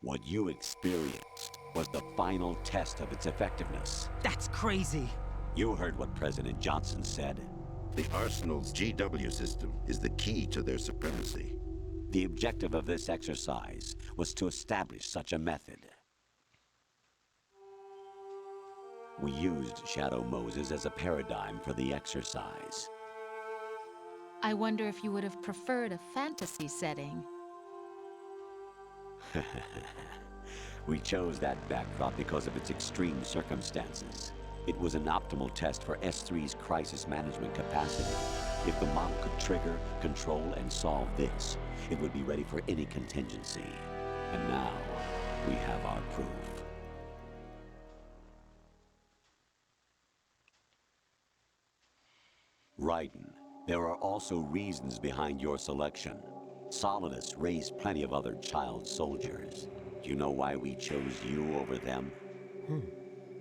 Speaker 11: What you experienced was the final test of its effectiveness.
Speaker 4: That's crazy.
Speaker 11: You heard what President Johnson said.
Speaker 13: The Arsenal's GW system is the key to their supremacy.
Speaker 11: The objective of this exercise was to establish such a method. We used Shadow Moses as a paradigm for the exercise.
Speaker 12: I wonder if you would have preferred a fantasy setting.
Speaker 11: We chose that backdrop because of its extreme circumstances. It was an optimal test for S3's crisis management capacity. If the model could trigger, control, and solve this, it would be ready for any contingency. And now, we have our proof. Raiden, there are also reasons behind your selection. Solidus raised plenty of other child soldiers. Do you know why we chose you over them?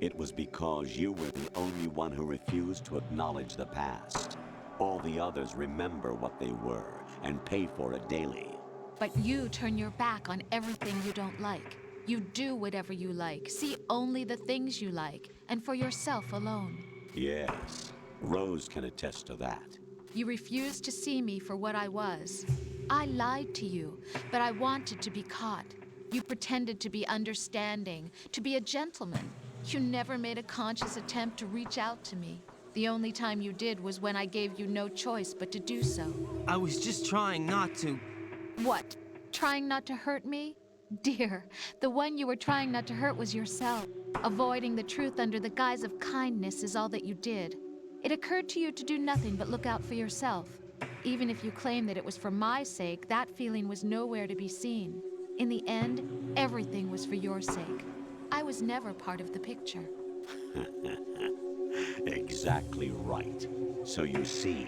Speaker 11: It was because you were the only one who refused to acknowledge the past. All the others remember what they were and pay for it daily.
Speaker 12: But you turn your back on everything you don't like. You do whatever you like, see only the things you like, and for yourself alone.
Speaker 11: Yes, Rose can attest to that.
Speaker 12: You refused to see me for what I was. I lied to you, but I wanted to be caught. You pretended to be understanding, to be a gentleman. You never made a conscious attempt to reach out to me. The only time you did was when I gave you no choice but to do so.
Speaker 4: I was just trying not to...
Speaker 12: What? Trying not to hurt me? Dear, the one you were trying not to hurt was yourself. Avoiding the truth under the guise of kindness is all that you did. It occurred to you to do nothing but look out for yourself. Even if you claim that it was for my sake, that feeling was nowhere to be seen. In the end, everything was for your sake. I was never part of the picture.
Speaker 11: Exactly right. So you see,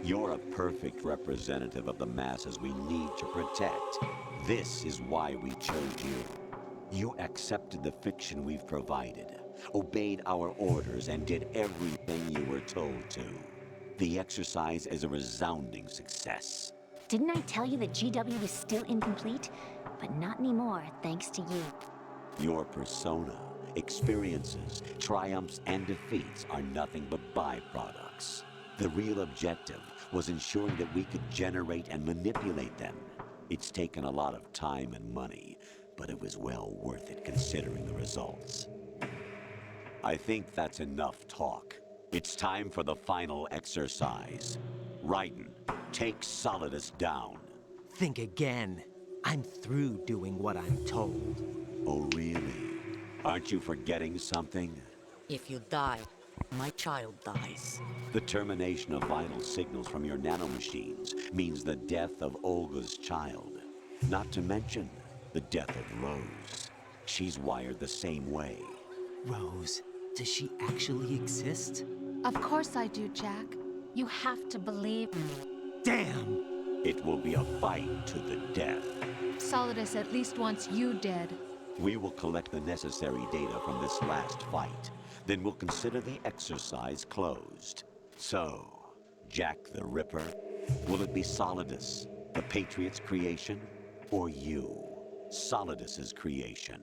Speaker 11: you're a perfect representative of the masses we need to protect. This is why we chose you. You accepted the fiction we've provided, obeyed our orders, and did everything you were told to. The exercise is a resounding success.
Speaker 14: Didn't I tell you that GW is still incomplete? But not anymore, thanks to you.
Speaker 11: Your persona, experiences, triumphs, and defeats are nothing but byproducts. The real objective was ensuring that we could generate and manipulate them. It's taken a lot of time and money, but it was well worth it considering the results. I think that's enough talk. It's time for the final exercise. Raiden, take Solidus down.
Speaker 4: Think again. I'm through doing what I'm told.
Speaker 11: Oh, really? Aren't you forgetting something?
Speaker 8: If you die, my child dies.
Speaker 11: The termination of vital signals from your nanomachines means the death of Olga's child. Not to mention the death of Rose. She's wired the same way.
Speaker 4: Rose, does she actually exist?
Speaker 12: Of course I do, Jack. You have to believe me.
Speaker 4: Damn!
Speaker 11: It will be a fight to the death.
Speaker 12: Solidus at least wants you dead.
Speaker 11: We will collect the necessary data from this last fight. Then we'll consider the exercise closed. So, Jack the Ripper, will it be Solidus, the Patriot's creation, or you, Solidus's creation?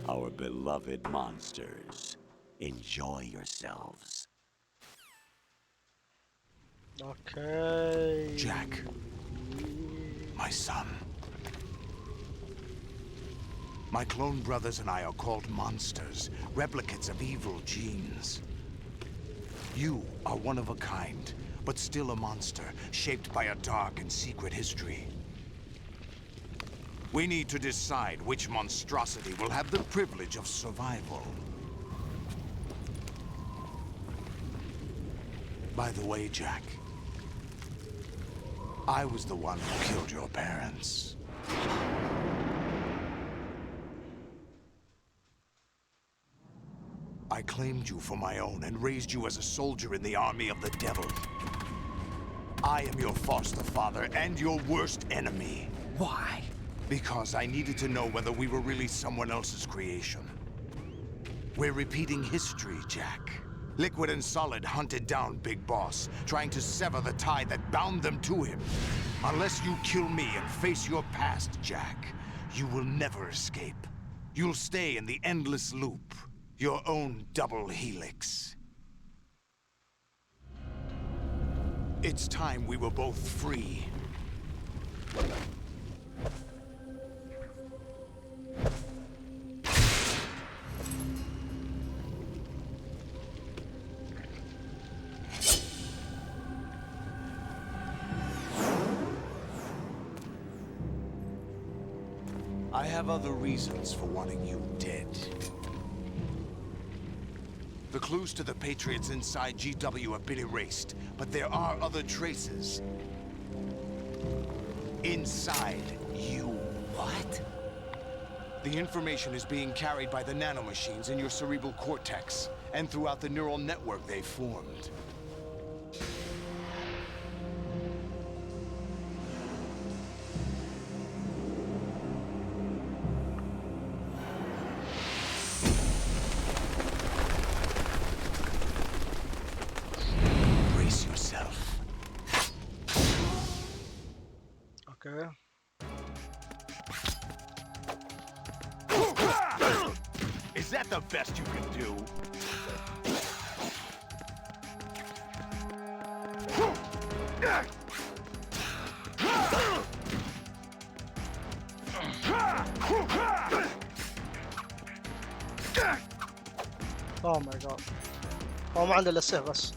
Speaker 11: Our beloved monsters, enjoy yourselves.
Speaker 1: Okay.
Speaker 7: Jack, my son. My clone brothers and I are called monsters, replicates of evil genes. You are one of a kind, but still a monster, shaped by a dark and secret history. We need to decide which monstrosity will have the privilege of survival. By the way, Jack, I was the one who killed your parents. I claimed you for my own and raised you as a soldier in the army of the devil. I am your foster father and your worst enemy.
Speaker 4: Why?
Speaker 7: Because I needed to know whether we were really someone else's creation. We're repeating history, Jack. Liquid and Solid hunted down Big Boss, trying to sever the tie that bound them to him. Unless you kill me and face your past, Jack, you will never escape. You'll stay in the endless loop. Your own double helix. It's time we were both free. I have other reasons for wanting you dead. The clues to the Patriots inside GW have been erased, but there are other traces. Inside you.
Speaker 4: What?
Speaker 7: The information is being carried by the nanomachines in your cerebral cortex, and throughout the neural network they formed. Brace yourself.
Speaker 1: Okay.
Speaker 7: Is that the best you can do?
Speaker 1: اوه ماي جاد. هو ما عنده الا السيف بس.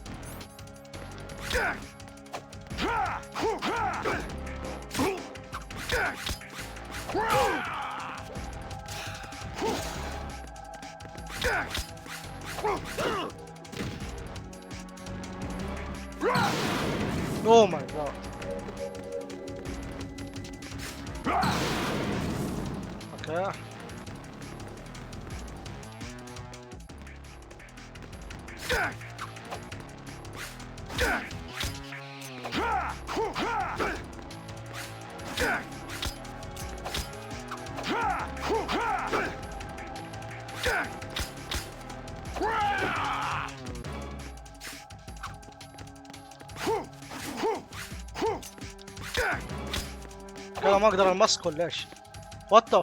Speaker 1: اوه ماي جاد. اوكي. كذا ما اقدر المسك ولا ايش؟ وات ذا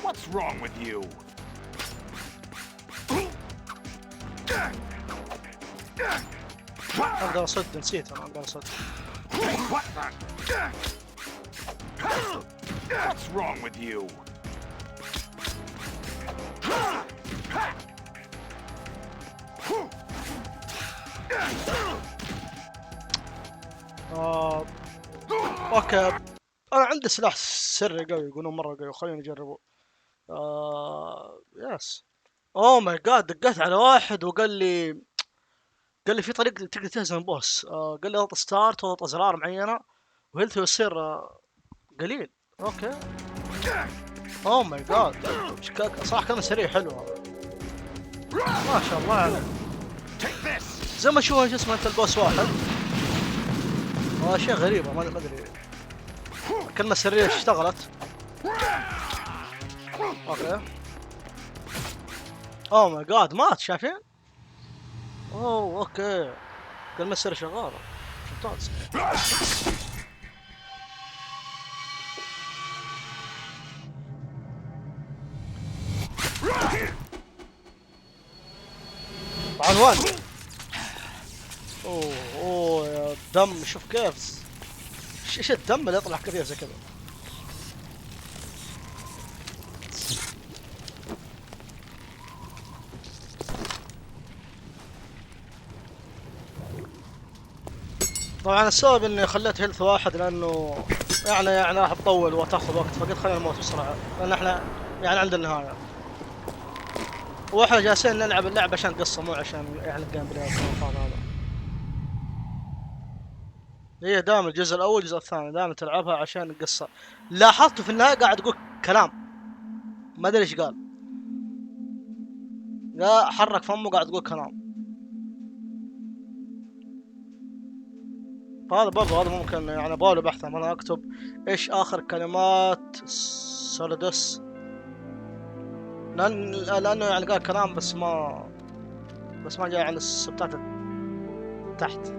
Speaker 5: What's wrong with you?
Speaker 1: اقدر اصد، نسيت انا اقدر اصد.
Speaker 5: What's wrong with you?
Speaker 1: اوكي انا عندي سلاح سري قوي يقولون مره قوي، خلينا نجربه. يس. اوه ماي جاد، دقيت على واحد وقال لي في طريقه تقدر تهزم البوس. قال لي اضغط ستارت واضغط ازرار معينه وهيلث يصير قليل. اوكي. اوه ماي جاد، صراحه كلام سريع حلو هذا، ما شاء الله عليه. زي ما تشوفون اسمه انت البوس واحد. اشياء غريبه ما ادري الكلمه السريه اشتغلت. اوكي. اوه ماي جاد مات، شايفين؟ اوه اوكي، الكلمه السريه شغاله، ممتاز. عنوان. اوه يا الدم، شوف كيف ايش الدم اللي يطلع كثير زي كذا. طبعا السبب اني خليت هيلث واحد لانه يعني راح تطول وتاخذ وقت، فقلت خلينا نموت بسرعه لان احنا يعني عند النهايه، واحنا جالسين نلعب اللعبه عشان قصه مو عشان يعني الجيم بلاي هذا. هي دائما الجزء الاول الجزء الثاني دائما تلعبها عشان القصه. لاحظت في النهايه قاعد تقول كلام ما ادري ايش قال، لا حرك فمه قاعد تقول كلام. فهذا برضه هذا ممكن يعني بقوله بحث، انا اكتب ايش اخر كلمات سوليدس، لانه يعني قال كلام بس ما جاي عن السبتات تحت.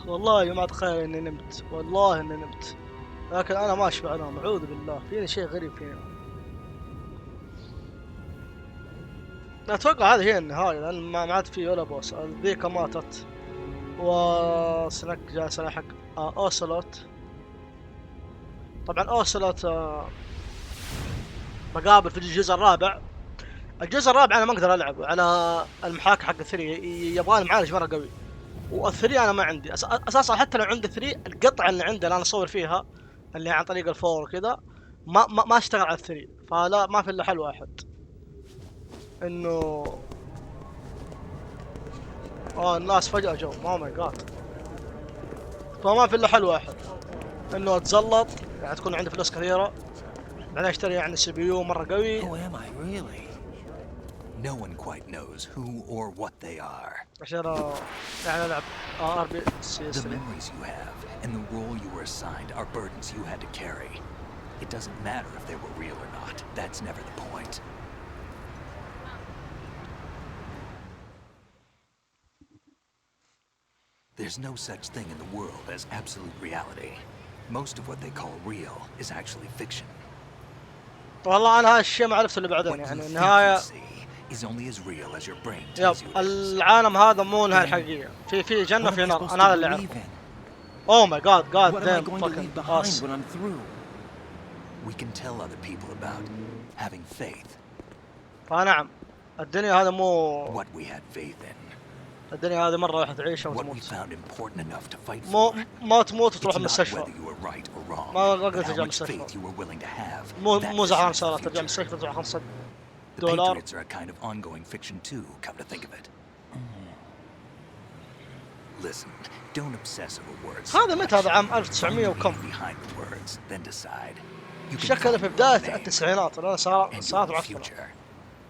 Speaker 1: والله ما اتخيل اني نمت، والله اني نمت، لكن انا ما اشبع انام، اعوذ بالله، فيني شيء غريب فيني. اتوقع هذه هي النهايه لان ما عاد في ولا بوس، ذيك ماتت وسنك جالس يلحق اوسلوت. طبعا اوسلوت بقابل في الجزء الرابع. الجزء الرابع انا ما اقدر العب على المحاكي حق 3، يبغى معالج مره قوي، والثري انا ما عندي اساسا. حتى لو عندي 3 القطعه اللي عندي اللي انا اصور فيها اللي عن طريق الفور وكذا ما اشتغل على الثري، فلا ما في الا حل واحد انه الناس فجأة جو. اوه ماي جاد، فما في الا حل واحد انه اتزلط، يعني تكون عندي فلوس كثيرة بعدين اشتري يعني سي بي يو مرة قوي.
Speaker 2: Who am I really? No one quite knows who or what they are.
Speaker 1: عشان يعني العب ار بي سي اس.
Speaker 2: The memories you have and the role you were assigned are burdens you had to carry. It doesn't matter if they were real or not. That's never the point. There's no such thing in the world as absolute reality. Most of what they call real is actually fiction.
Speaker 1: والله انا هذا الشيء ما عرفت اللي بعدين، يعني النهاية
Speaker 2: is only as real as your brain
Speaker 1: يب
Speaker 2: tells you it is.
Speaker 1: العالم هذا مو النهاية الحقيقية، في جنة في نار، انا هذا اللي اعرفه. اوه ماي جاد دام فاكن
Speaker 2: We can tell other people about having faith.
Speaker 1: فنعم الدنيا هذا مو
Speaker 2: What we had faith in.
Speaker 1: الدنيا هذه مرة واحد تعيشها
Speaker 2: What we
Speaker 1: وتموت.
Speaker 2: found important enough to fight
Speaker 1: مو
Speaker 2: for.
Speaker 1: ما تموت
Speaker 2: It's
Speaker 1: وتروح
Speaker 2: not
Speaker 1: المستشفى.
Speaker 2: whether you were right or wrong,
Speaker 1: ما
Speaker 2: but
Speaker 1: قدرت
Speaker 2: how
Speaker 1: ترجع
Speaker 2: much
Speaker 1: المستشفى.
Speaker 2: faith you were willing to have. That
Speaker 1: مو زعلان
Speaker 2: decides the
Speaker 1: صارت ترجع
Speaker 2: future.
Speaker 1: المستشفى تدفع $5.
Speaker 2: The Patriots are a kind of ongoing fiction too, come to think of it. Listen, don't obsess over words.
Speaker 1: هذا متى هذا عام 1900 وكم؟
Speaker 2: Behind the words, then decide. You can
Speaker 1: شكله في
Speaker 2: find your own
Speaker 1: بداية
Speaker 2: name
Speaker 1: التسعينات لأن صارت
Speaker 2: and your own
Speaker 1: معفنة.
Speaker 2: future.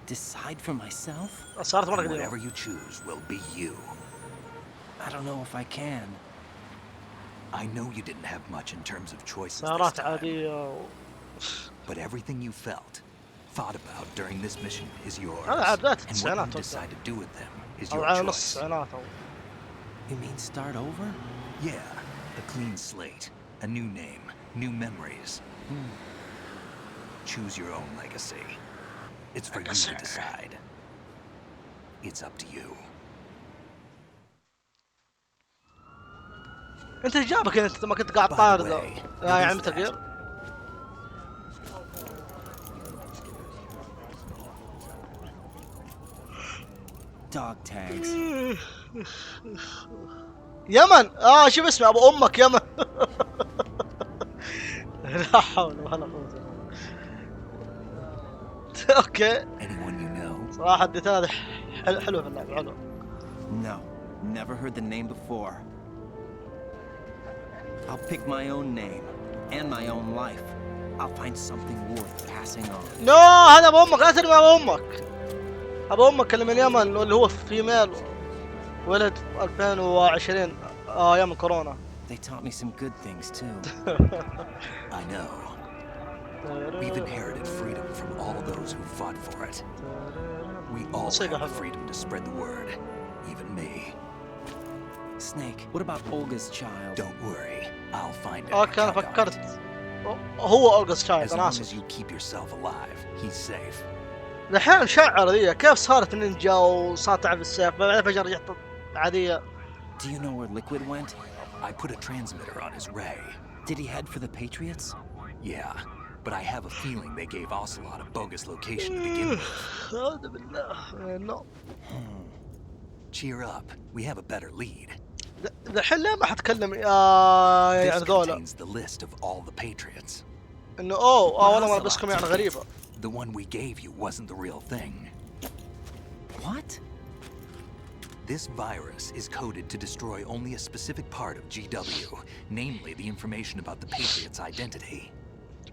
Speaker 4: Decide for myself?
Speaker 1: صارت مرة
Speaker 2: And
Speaker 1: قديمة.
Speaker 2: whatever you choose will be you.
Speaker 4: I don't know if I can.
Speaker 2: I know you didn't have much in terms of choices this
Speaker 1: سيارات
Speaker 2: time,
Speaker 1: عادية.
Speaker 2: but everything you felt, thought about during this mission is yours.
Speaker 1: هذا عاد بداية
Speaker 2: And what
Speaker 1: التسعينات
Speaker 2: you decide to do with them is
Speaker 1: أو
Speaker 2: your
Speaker 1: على نص
Speaker 2: choice.
Speaker 1: التسعينات أو.
Speaker 4: You mean start over?
Speaker 2: Yeah, a clean slate, a new name, new memories. Choose your own legacy. It's for you to decide. It's up to you.
Speaker 1: أنت إيش جابك أنت ما كنت قاعد
Speaker 2: By the
Speaker 1: طارد؟
Speaker 2: way,
Speaker 1: يعني
Speaker 2: what is
Speaker 1: متى
Speaker 2: that?
Speaker 1: غير؟
Speaker 4: Dog tags.
Speaker 1: يمن. شوف اسمه ابو امك يمن. لا حول ولا قوة. اوكي.
Speaker 2: Anyone you know?
Speaker 1: صراحة الديتيل هذه حلوة في اللعبة حلوة.
Speaker 4: No, never heard the name before. I'll pick my own name and my own life. I'll find something worth passing on.
Speaker 1: نو هذا ابو امك لا ترمي ابو امك. ابو امك اللي من اليمن اللي هو فيميل ولد 2020 ايام الكورونا.
Speaker 4: They taught me some good things too.
Speaker 2: I know. We've inherited freedom from all those who fought for it. We all have the freedom to spread the word, even me.
Speaker 4: Snake, what about Olga's child?
Speaker 2: Don't worry, I'll find it.
Speaker 1: اوكي انا فكرت هو اولجا's child.
Speaker 2: As
Speaker 1: انا
Speaker 2: long as
Speaker 1: اسف.
Speaker 2: you keep yourself alive, he's safe.
Speaker 1: الحين شعر ذي كيف صارت نينجا وساطعة بالسيف بعدين فجأة رجعت عادية.
Speaker 4: Do you know where Liquid went?
Speaker 2: I put a transmitter on his ray.
Speaker 4: Did he head for the Patriots?
Speaker 2: Yeah, but I have a feeling they gave Ocelot a bogus location to begin with.
Speaker 1: أعوذ بالله. No.
Speaker 2: Cheer up, we have a better lead.
Speaker 1: الحين ليه ما حتكلم
Speaker 2: This
Speaker 1: يعني ذولا
Speaker 2: contains the list of all the Patriots.
Speaker 1: انه والله ما لبسكم يعني غريبة.
Speaker 2: The one we gave you wasn't the real thing.
Speaker 4: What?
Speaker 2: This virus is coded to destroy only a specific part of GW, namely the information about the Patriots' identity.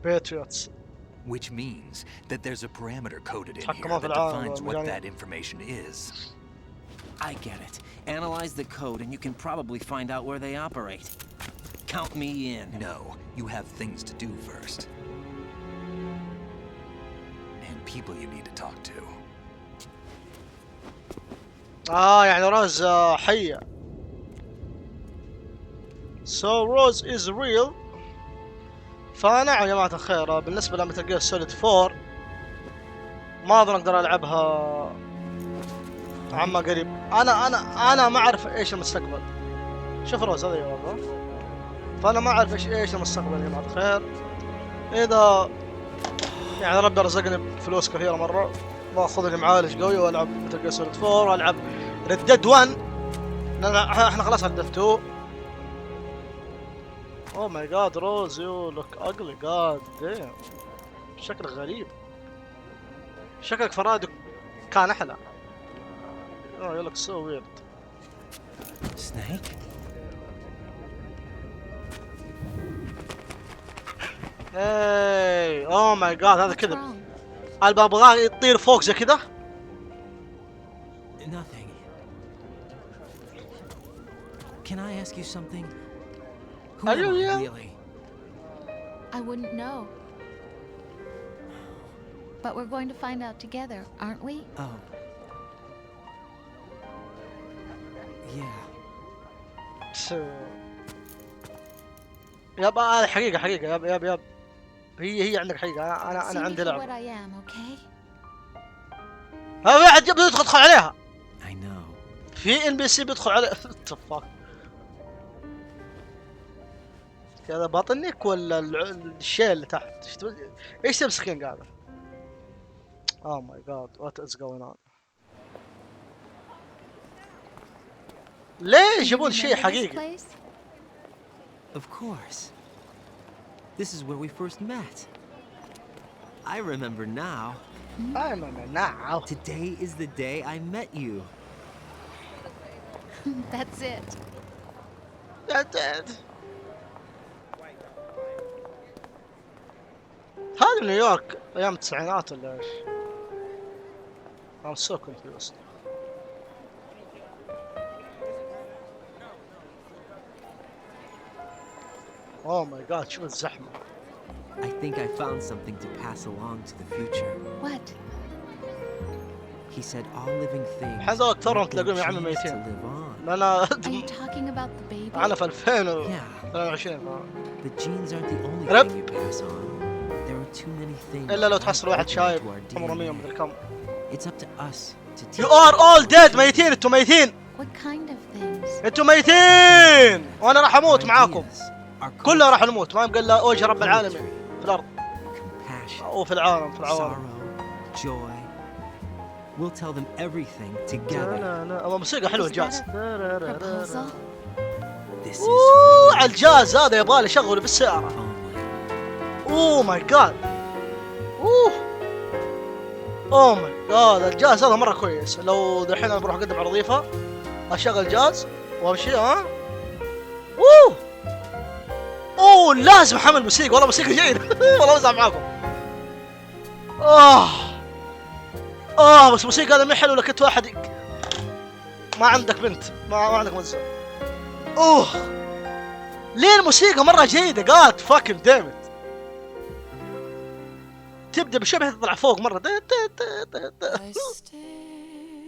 Speaker 1: Patriots.
Speaker 2: Which means that there's a parameter coded in here
Speaker 1: تحكموا في
Speaker 2: that
Speaker 1: العالم
Speaker 2: defines what
Speaker 1: والمجانين.
Speaker 2: that information is.
Speaker 4: I get it. Analyze the code and you can probably find out where they operate. Count me in.
Speaker 2: No, you have things to do first. And people you need to talk to.
Speaker 1: يعني روز حية. So Rose is real. فنعم يا جماعة الخير بالنسبة لمتل جير سوليد 4 ما اظن اقدر العبها عما قريب. انا ما اعرف ايش المستقبل. شوف روز هذا والله. فانا ما اعرف ايش المستقبل يا جماعة الخير. اذا يعني ربي رزقني بفلوس كثيرة مرة باخذ لي معالج قوي والعب متل جير سوليد 4 والعب ريد ديد 1 لان احنا خلاص ريد ديد 2. اوه ماي جاد روز يو لوك اجلي جاد ديم. شكلك غريب. شكلك فرادك كان احلى. اوه يو لوك سو ويرد.
Speaker 4: Snake?
Speaker 1: اي اوه ماي جاد هذا كذب. الباب ابغاه يطير فوق زي كذا.
Speaker 4: Nothing. Can I ask you something? Who
Speaker 1: Are you
Speaker 4: am I
Speaker 1: real?
Speaker 4: really?
Speaker 12: I wouldn't know. But we're going to find out together, aren't we?
Speaker 4: Oh. Yeah.
Speaker 1: ياب هذه حقيقة ياب هي عندك حقيقة. انا
Speaker 12: See me
Speaker 1: عندي
Speaker 12: for
Speaker 1: لعبة.
Speaker 12: what I am, okay?
Speaker 1: ها واحد يدخل عليها.
Speaker 4: I know.
Speaker 1: في ان بي سي بيدخل عليه. تفاك كذا باطنك ولا الشيء اللي تحت ايش تمسكين قاعدة؟ Oh my god what is going on. ليه
Speaker 12: Do you
Speaker 1: يجيبون شيء
Speaker 12: remember this
Speaker 1: حقيقي؟
Speaker 12: place?
Speaker 4: Of course. This is where we first met. I remember now.
Speaker 1: I remember now.
Speaker 4: Today is the day I met you.
Speaker 12: That's it.
Speaker 1: That's it. هذا نيويورك ايام التسعينات ولا ايش؟ I'm so confused. Oh my god شوف الزحمة.
Speaker 4: I think I found something to pass along to the future.
Speaker 12: What?
Speaker 4: He said all living things
Speaker 1: الحين ذول اكثرهم
Speaker 4: need their
Speaker 1: تلاقيهم يا عمي
Speaker 4: genes to
Speaker 1: ميتين.
Speaker 4: live on.
Speaker 1: انا
Speaker 12: Are you talking about the baby?
Speaker 1: انا في 2022.
Speaker 4: The genes aren't the only
Speaker 1: رب.
Speaker 4: thing you pass on. There are too many things.
Speaker 1: الا لو
Speaker 4: that
Speaker 1: تحصل
Speaker 4: aren't
Speaker 1: واحد
Speaker 4: written
Speaker 1: شايب
Speaker 4: into our
Speaker 1: عمره 100
Speaker 4: DNA.
Speaker 1: مدري كم.
Speaker 4: It's up to us to teach
Speaker 1: You are all dead ميتين انتم ميتين.
Speaker 12: What kind of things?
Speaker 1: انتم ميتين وانا راح اموت معاكم.
Speaker 4: Our
Speaker 1: كلنا راح
Speaker 4: culture,
Speaker 1: نموت ما يبقى الا وجه رب العالمين
Speaker 4: poetry,
Speaker 1: في الارض
Speaker 4: compassion,
Speaker 1: او في العالم في العوالم.
Speaker 4: sorrow, joy. We'll tell them everything together.
Speaker 1: لا موسيقى حلوه
Speaker 12: Is that
Speaker 1: الجاز.
Speaker 12: a proposal?
Speaker 4: This is
Speaker 1: اوه على الجاز هذا يبغالي اشغله بالسيارة.
Speaker 4: only.
Speaker 1: اوه ماي جاد. اوه ماي جاد الجاز هذا مرة كويس. لو دحين انا بروح اقدم على وظيفة اشغل جاز وامشي ها. اوه لازم احمل موسيقى والله موسيقى جيدة. والله امزح معاكم. بس موسيقى هذا مو حلو لك انت واحد ما عندك بنت ما عندك مزة. ليه الموسيقى مرة جيدة قاد فاكن ديمت. تبدأ بشبه تطلع فوق مرة.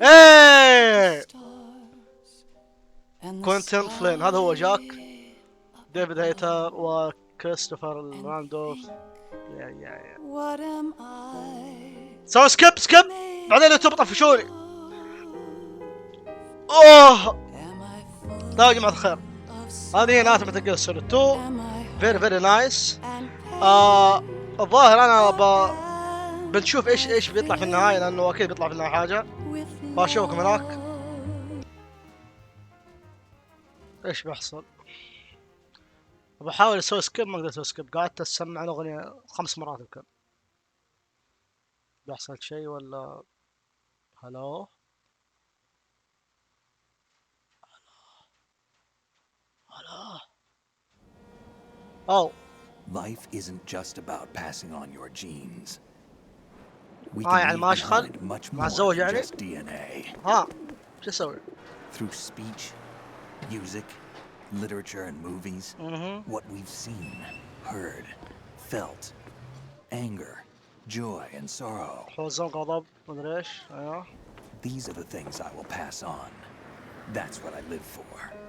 Speaker 1: ايه كوينتين فلين هذا هو جاك. ديفيد هيتر وكريستوفر راندولف. يا سوي سكيب بعدين انتم طفشوني. لا يا جماعة الخير هذه هي نهاية متل جير سوليد 2. فيري نايس. الظاهر انا بنشوف ايش بيطلع في النهاية لانه اكيد بيطلع في النهاية حاجة. بشوفكم هناك ايش بيحصل. بحاول اسوي سكيب ما قدرت اسوي سكيب. قعدت اسمع الاغنية 5 مرات يمكن. بيحصل شيء ولا هلو Oh.
Speaker 2: Life isn't just about passing on your genes. We
Speaker 1: يعني
Speaker 2: can
Speaker 1: ما
Speaker 2: leave
Speaker 1: اشخل
Speaker 2: behind much
Speaker 1: مع
Speaker 2: more
Speaker 1: الزوج
Speaker 2: than
Speaker 1: يعني.
Speaker 2: just DNA.
Speaker 1: شو اسوي؟
Speaker 2: Through speech, music, literature and movies, what we've seen, heard, felt, anger, joy and sorrow.
Speaker 1: حزن غضب مدري ايش. ايوه.
Speaker 2: These are the things I will pass on. That's what I live for.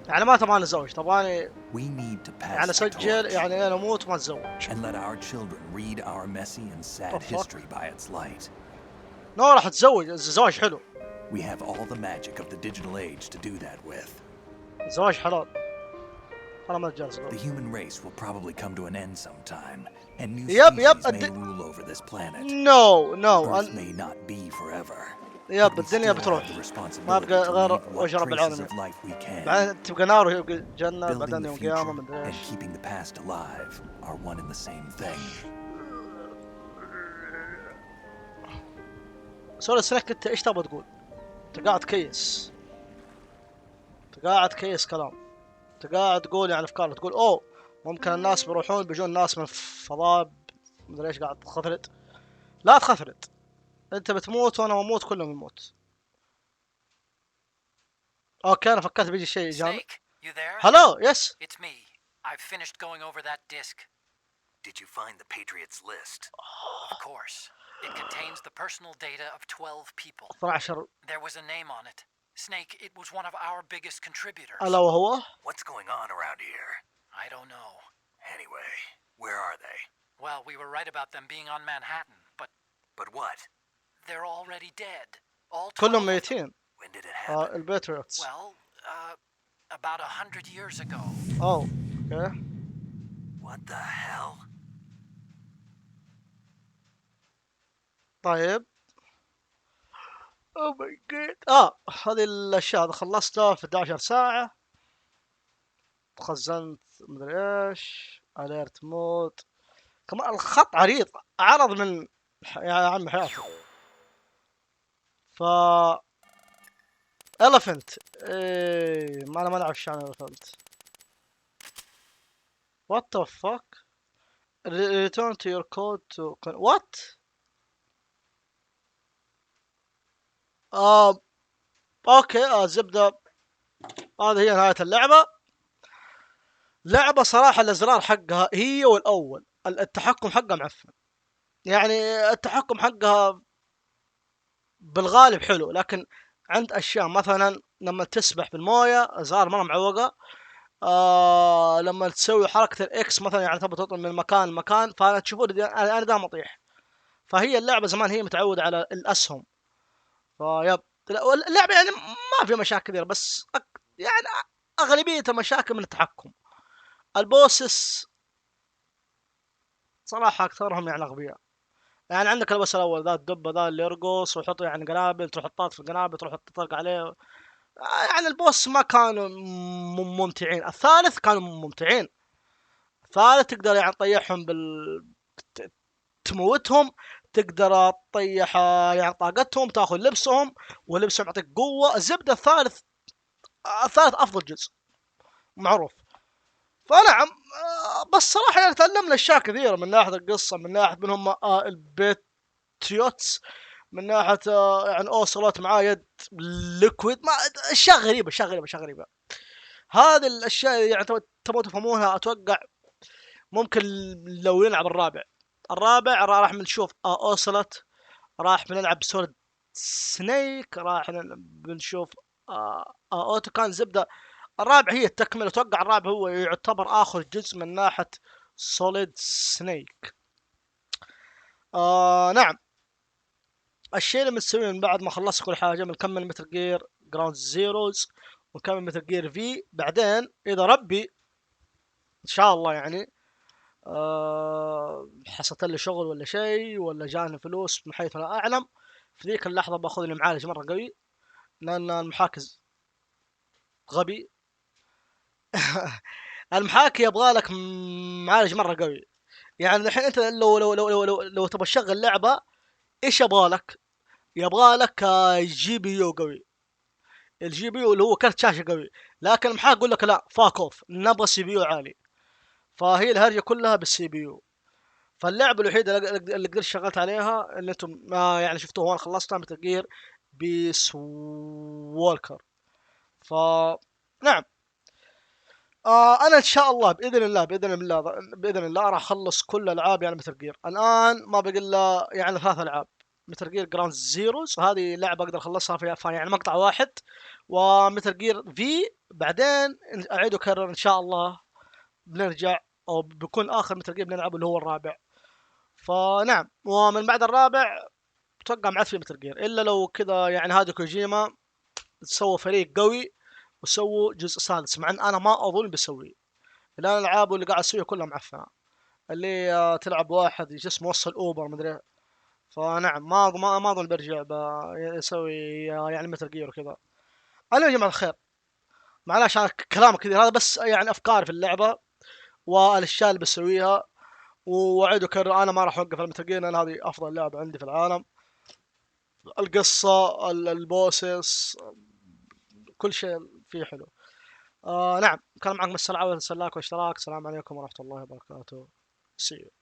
Speaker 1: يعني ما تبغاني اتزوج تبغاني
Speaker 2: We need to pass
Speaker 1: يعني
Speaker 2: the
Speaker 1: اسجل
Speaker 2: torch
Speaker 1: يعني انا اموت وما اتزوج.
Speaker 2: and let our children read our messy and sad history by its light.
Speaker 1: راح اتزوج. الزواج حلو.
Speaker 2: We have all the magic of the digital age to do that with.
Speaker 1: الزواج حلال. انا ما اتجوز.
Speaker 2: The human race will probably come to an end sometime, and new
Speaker 1: Yep,
Speaker 2: species may rule over this planet.
Speaker 1: No.
Speaker 2: Earth may not be forever.
Speaker 1: يب الدنيا بتروح. ما ابقى غير وجه رب العالمين. بعدين تبقى نار ويبقى جنة بعدين يوم قيامة مدري ايش.
Speaker 2: And keeping the past alive are one and the same thing.
Speaker 1: سؤال سنك انت ايش تبغى تقول؟ انت قاعد كيس. انت قاعد كيس كلام. انت قاعد تقول يعني افكار تقول اوه ممكن الناس بيروحون بيجون ناس من الفضاء مدري ايش قاعد تخثرت. لا تخثرت. انت بتموت وانا بموت كلهم يموت. اوكي انا فكرت بيجي شيء جامد.
Speaker 3: You there?
Speaker 1: Hello, yes.
Speaker 3: It's me. I've finished going over that disc.
Speaker 2: Did you find the Patriots list?
Speaker 3: Of course. It contains the personal data of 12 people.
Speaker 1: 12.
Speaker 3: There was a name on it. Snake, it was one of our biggest contributors.
Speaker 1: ألا وهو?
Speaker 2: What's going on around here?
Speaker 3: I don't know.
Speaker 2: Anyway, where are they?
Speaker 3: Well, we were right about them being on Manhattan, but...
Speaker 2: But what?
Speaker 3: They're already dead. All 12
Speaker 1: كلهم
Speaker 3: of them.
Speaker 1: ميتين.
Speaker 2: When did it happen?
Speaker 1: الباتريوتس.
Speaker 3: Well, about 100 years ago.
Speaker 1: Oh, okay.
Speaker 2: What the hell?
Speaker 1: طيب. او ماي جاد. هذه الاشياء هذا خلصتها في 11 ساعة. خزنت مدري ايش. اليرت مود. كمان الخط عريض، عرض من يا عم حياتي. ف elephant. ايه ما انا ما اعرف عن elephant. what the fuck. return to your code to what. آه اوكي. زبدة. هذه هي نهاية اللعبة. لعبة صراحة الازرار حقها هي والاول، التحكم حقها معفن. يعني التحكم حقها بالغالب حلو، لكن عند اشياء مثلا لما تسبح بالمويه ازرار مره معوقه. لما تسوي حركه الاكس مثلا، يعني تبغى تطلع من مكان لمكان، فانا تشوفون انا دائما اطيح. فهي اللعبه زمان هي متعوده على الاسهم. فيب. اللعبه يعني ما فيها مشاكل كثيره، بس يعني اغلبيه المشاكل من التحكم. البوسس صراحه اكثرهم يعني اغبياء. يعني عندك البوس الاول ذا الدب ذا اللي يرقص ويحط يعني قنابل، تروح تطاط في القنابل، تروح تطلق عليه. يعني البوس ما كانوا ممتعين. الثالث كانوا ممتعين. الثالث تقدر يعني تطيحهم تموتهم. تقدر تطيح يعني طاقتهم، تاخذ لبسهم، ولبسهم يعطيك قوة. الزبدة الثالث. الثالث أفضل جزء معروف. فنعم. بس صراحة يعني تعلمنا أشياء كثيرة من ناحية القصة، من ناحية منهم البيتريوتس، من ناحية يعني اوصلت معاه يد ليكويد. ما اشياء غريبة، اشياء غريبة، اشياء غريبة. هذه الاشياء يعني تبغوا تفهمونها اتوقع ممكن لو يلعب الرابع. الرابع راح بنشوف اوصلت، راح بنلعب سوليد سنيك، راح بنشوف اوتو كان زبدة. الرابع هي التكملة. اتوقع الرابع هو يعتبر اخر جزء من ناحية سوليد سنيك. نعم. الشيء اللي بنسويه من بعد ما خلصت كل حاجة بنكمل متل جير جراوند زيروز، ونكمل متل جير في. بعدين إذا ربي إن شاء الله يعني حصلت لي شغل ولا شيء، ولا جاني فلوس من حيث لا أعلم، في ذيك اللحظة باخذ لي معالج مرة قوي، لأن المحاكي غبي. المحاكي يبغى لك معالج مرة قوي. يعني الحين أنت لو تبغى تشغل لعبة، إيش يبغى لك؟ يبغى لك جي بي يو قوي. الجي بي يو اللي هو كرت شاشه قوي. لكن المحاك يقول لك لا، فاك اوف، نبغى سي بي يو عالي. فهي الهرجه كلها بالسي بي يو. فاللعبه الوحيده اللي قدرت شغلت عليها اللي انتم ما يعني شفتوها وانا خلصتها مثل جير بيس وولكر. ف نعم. انا ان شاء الله باذن الله باذن الله باذن الله راح اخلص كل العاب يعني مثل جير. الان ما بقى الا يعني 3 العاب. مثل جير جراوند زيروز هذه لعبه اقدر اخلصها في يعني مقطع واحد. ومثل جير في بعدين اعيد واكرر ان شاء الله. بنرجع او بيكون اخر مثل جير بنلعبه اللي هو الرابع. فنعم. ومن بعد الرابع اتوقع ما عاد في مثل جير الا لو كذا يعني هادو كوجيما سووا فريق قوي وسووا جزء سادس، مع ان انا ما اظن بيسوي، لان الالعاب اللي قاعد اسويها كلها معفنه. اللي تلعب واحد اسمه وصل اوبر مدري. فنعم ما اظن برجع يسوي يعني مثل جير وكذا. انا يا جماعه الخير، معلش على كلام كثير هذا، بس يعني افكاري في اللعبه والاشياء اللي بسويها. واعيد واكرر انا ما راح اوقف المتل جير لان هذه افضل لعبه عندي في العالم. القصه، البوسس، كل شيء فيه حلو. نعم. كان معكم مستر عوض، سلاك واشتراك. السلام عليكم ورحمه الله وبركاته. See you.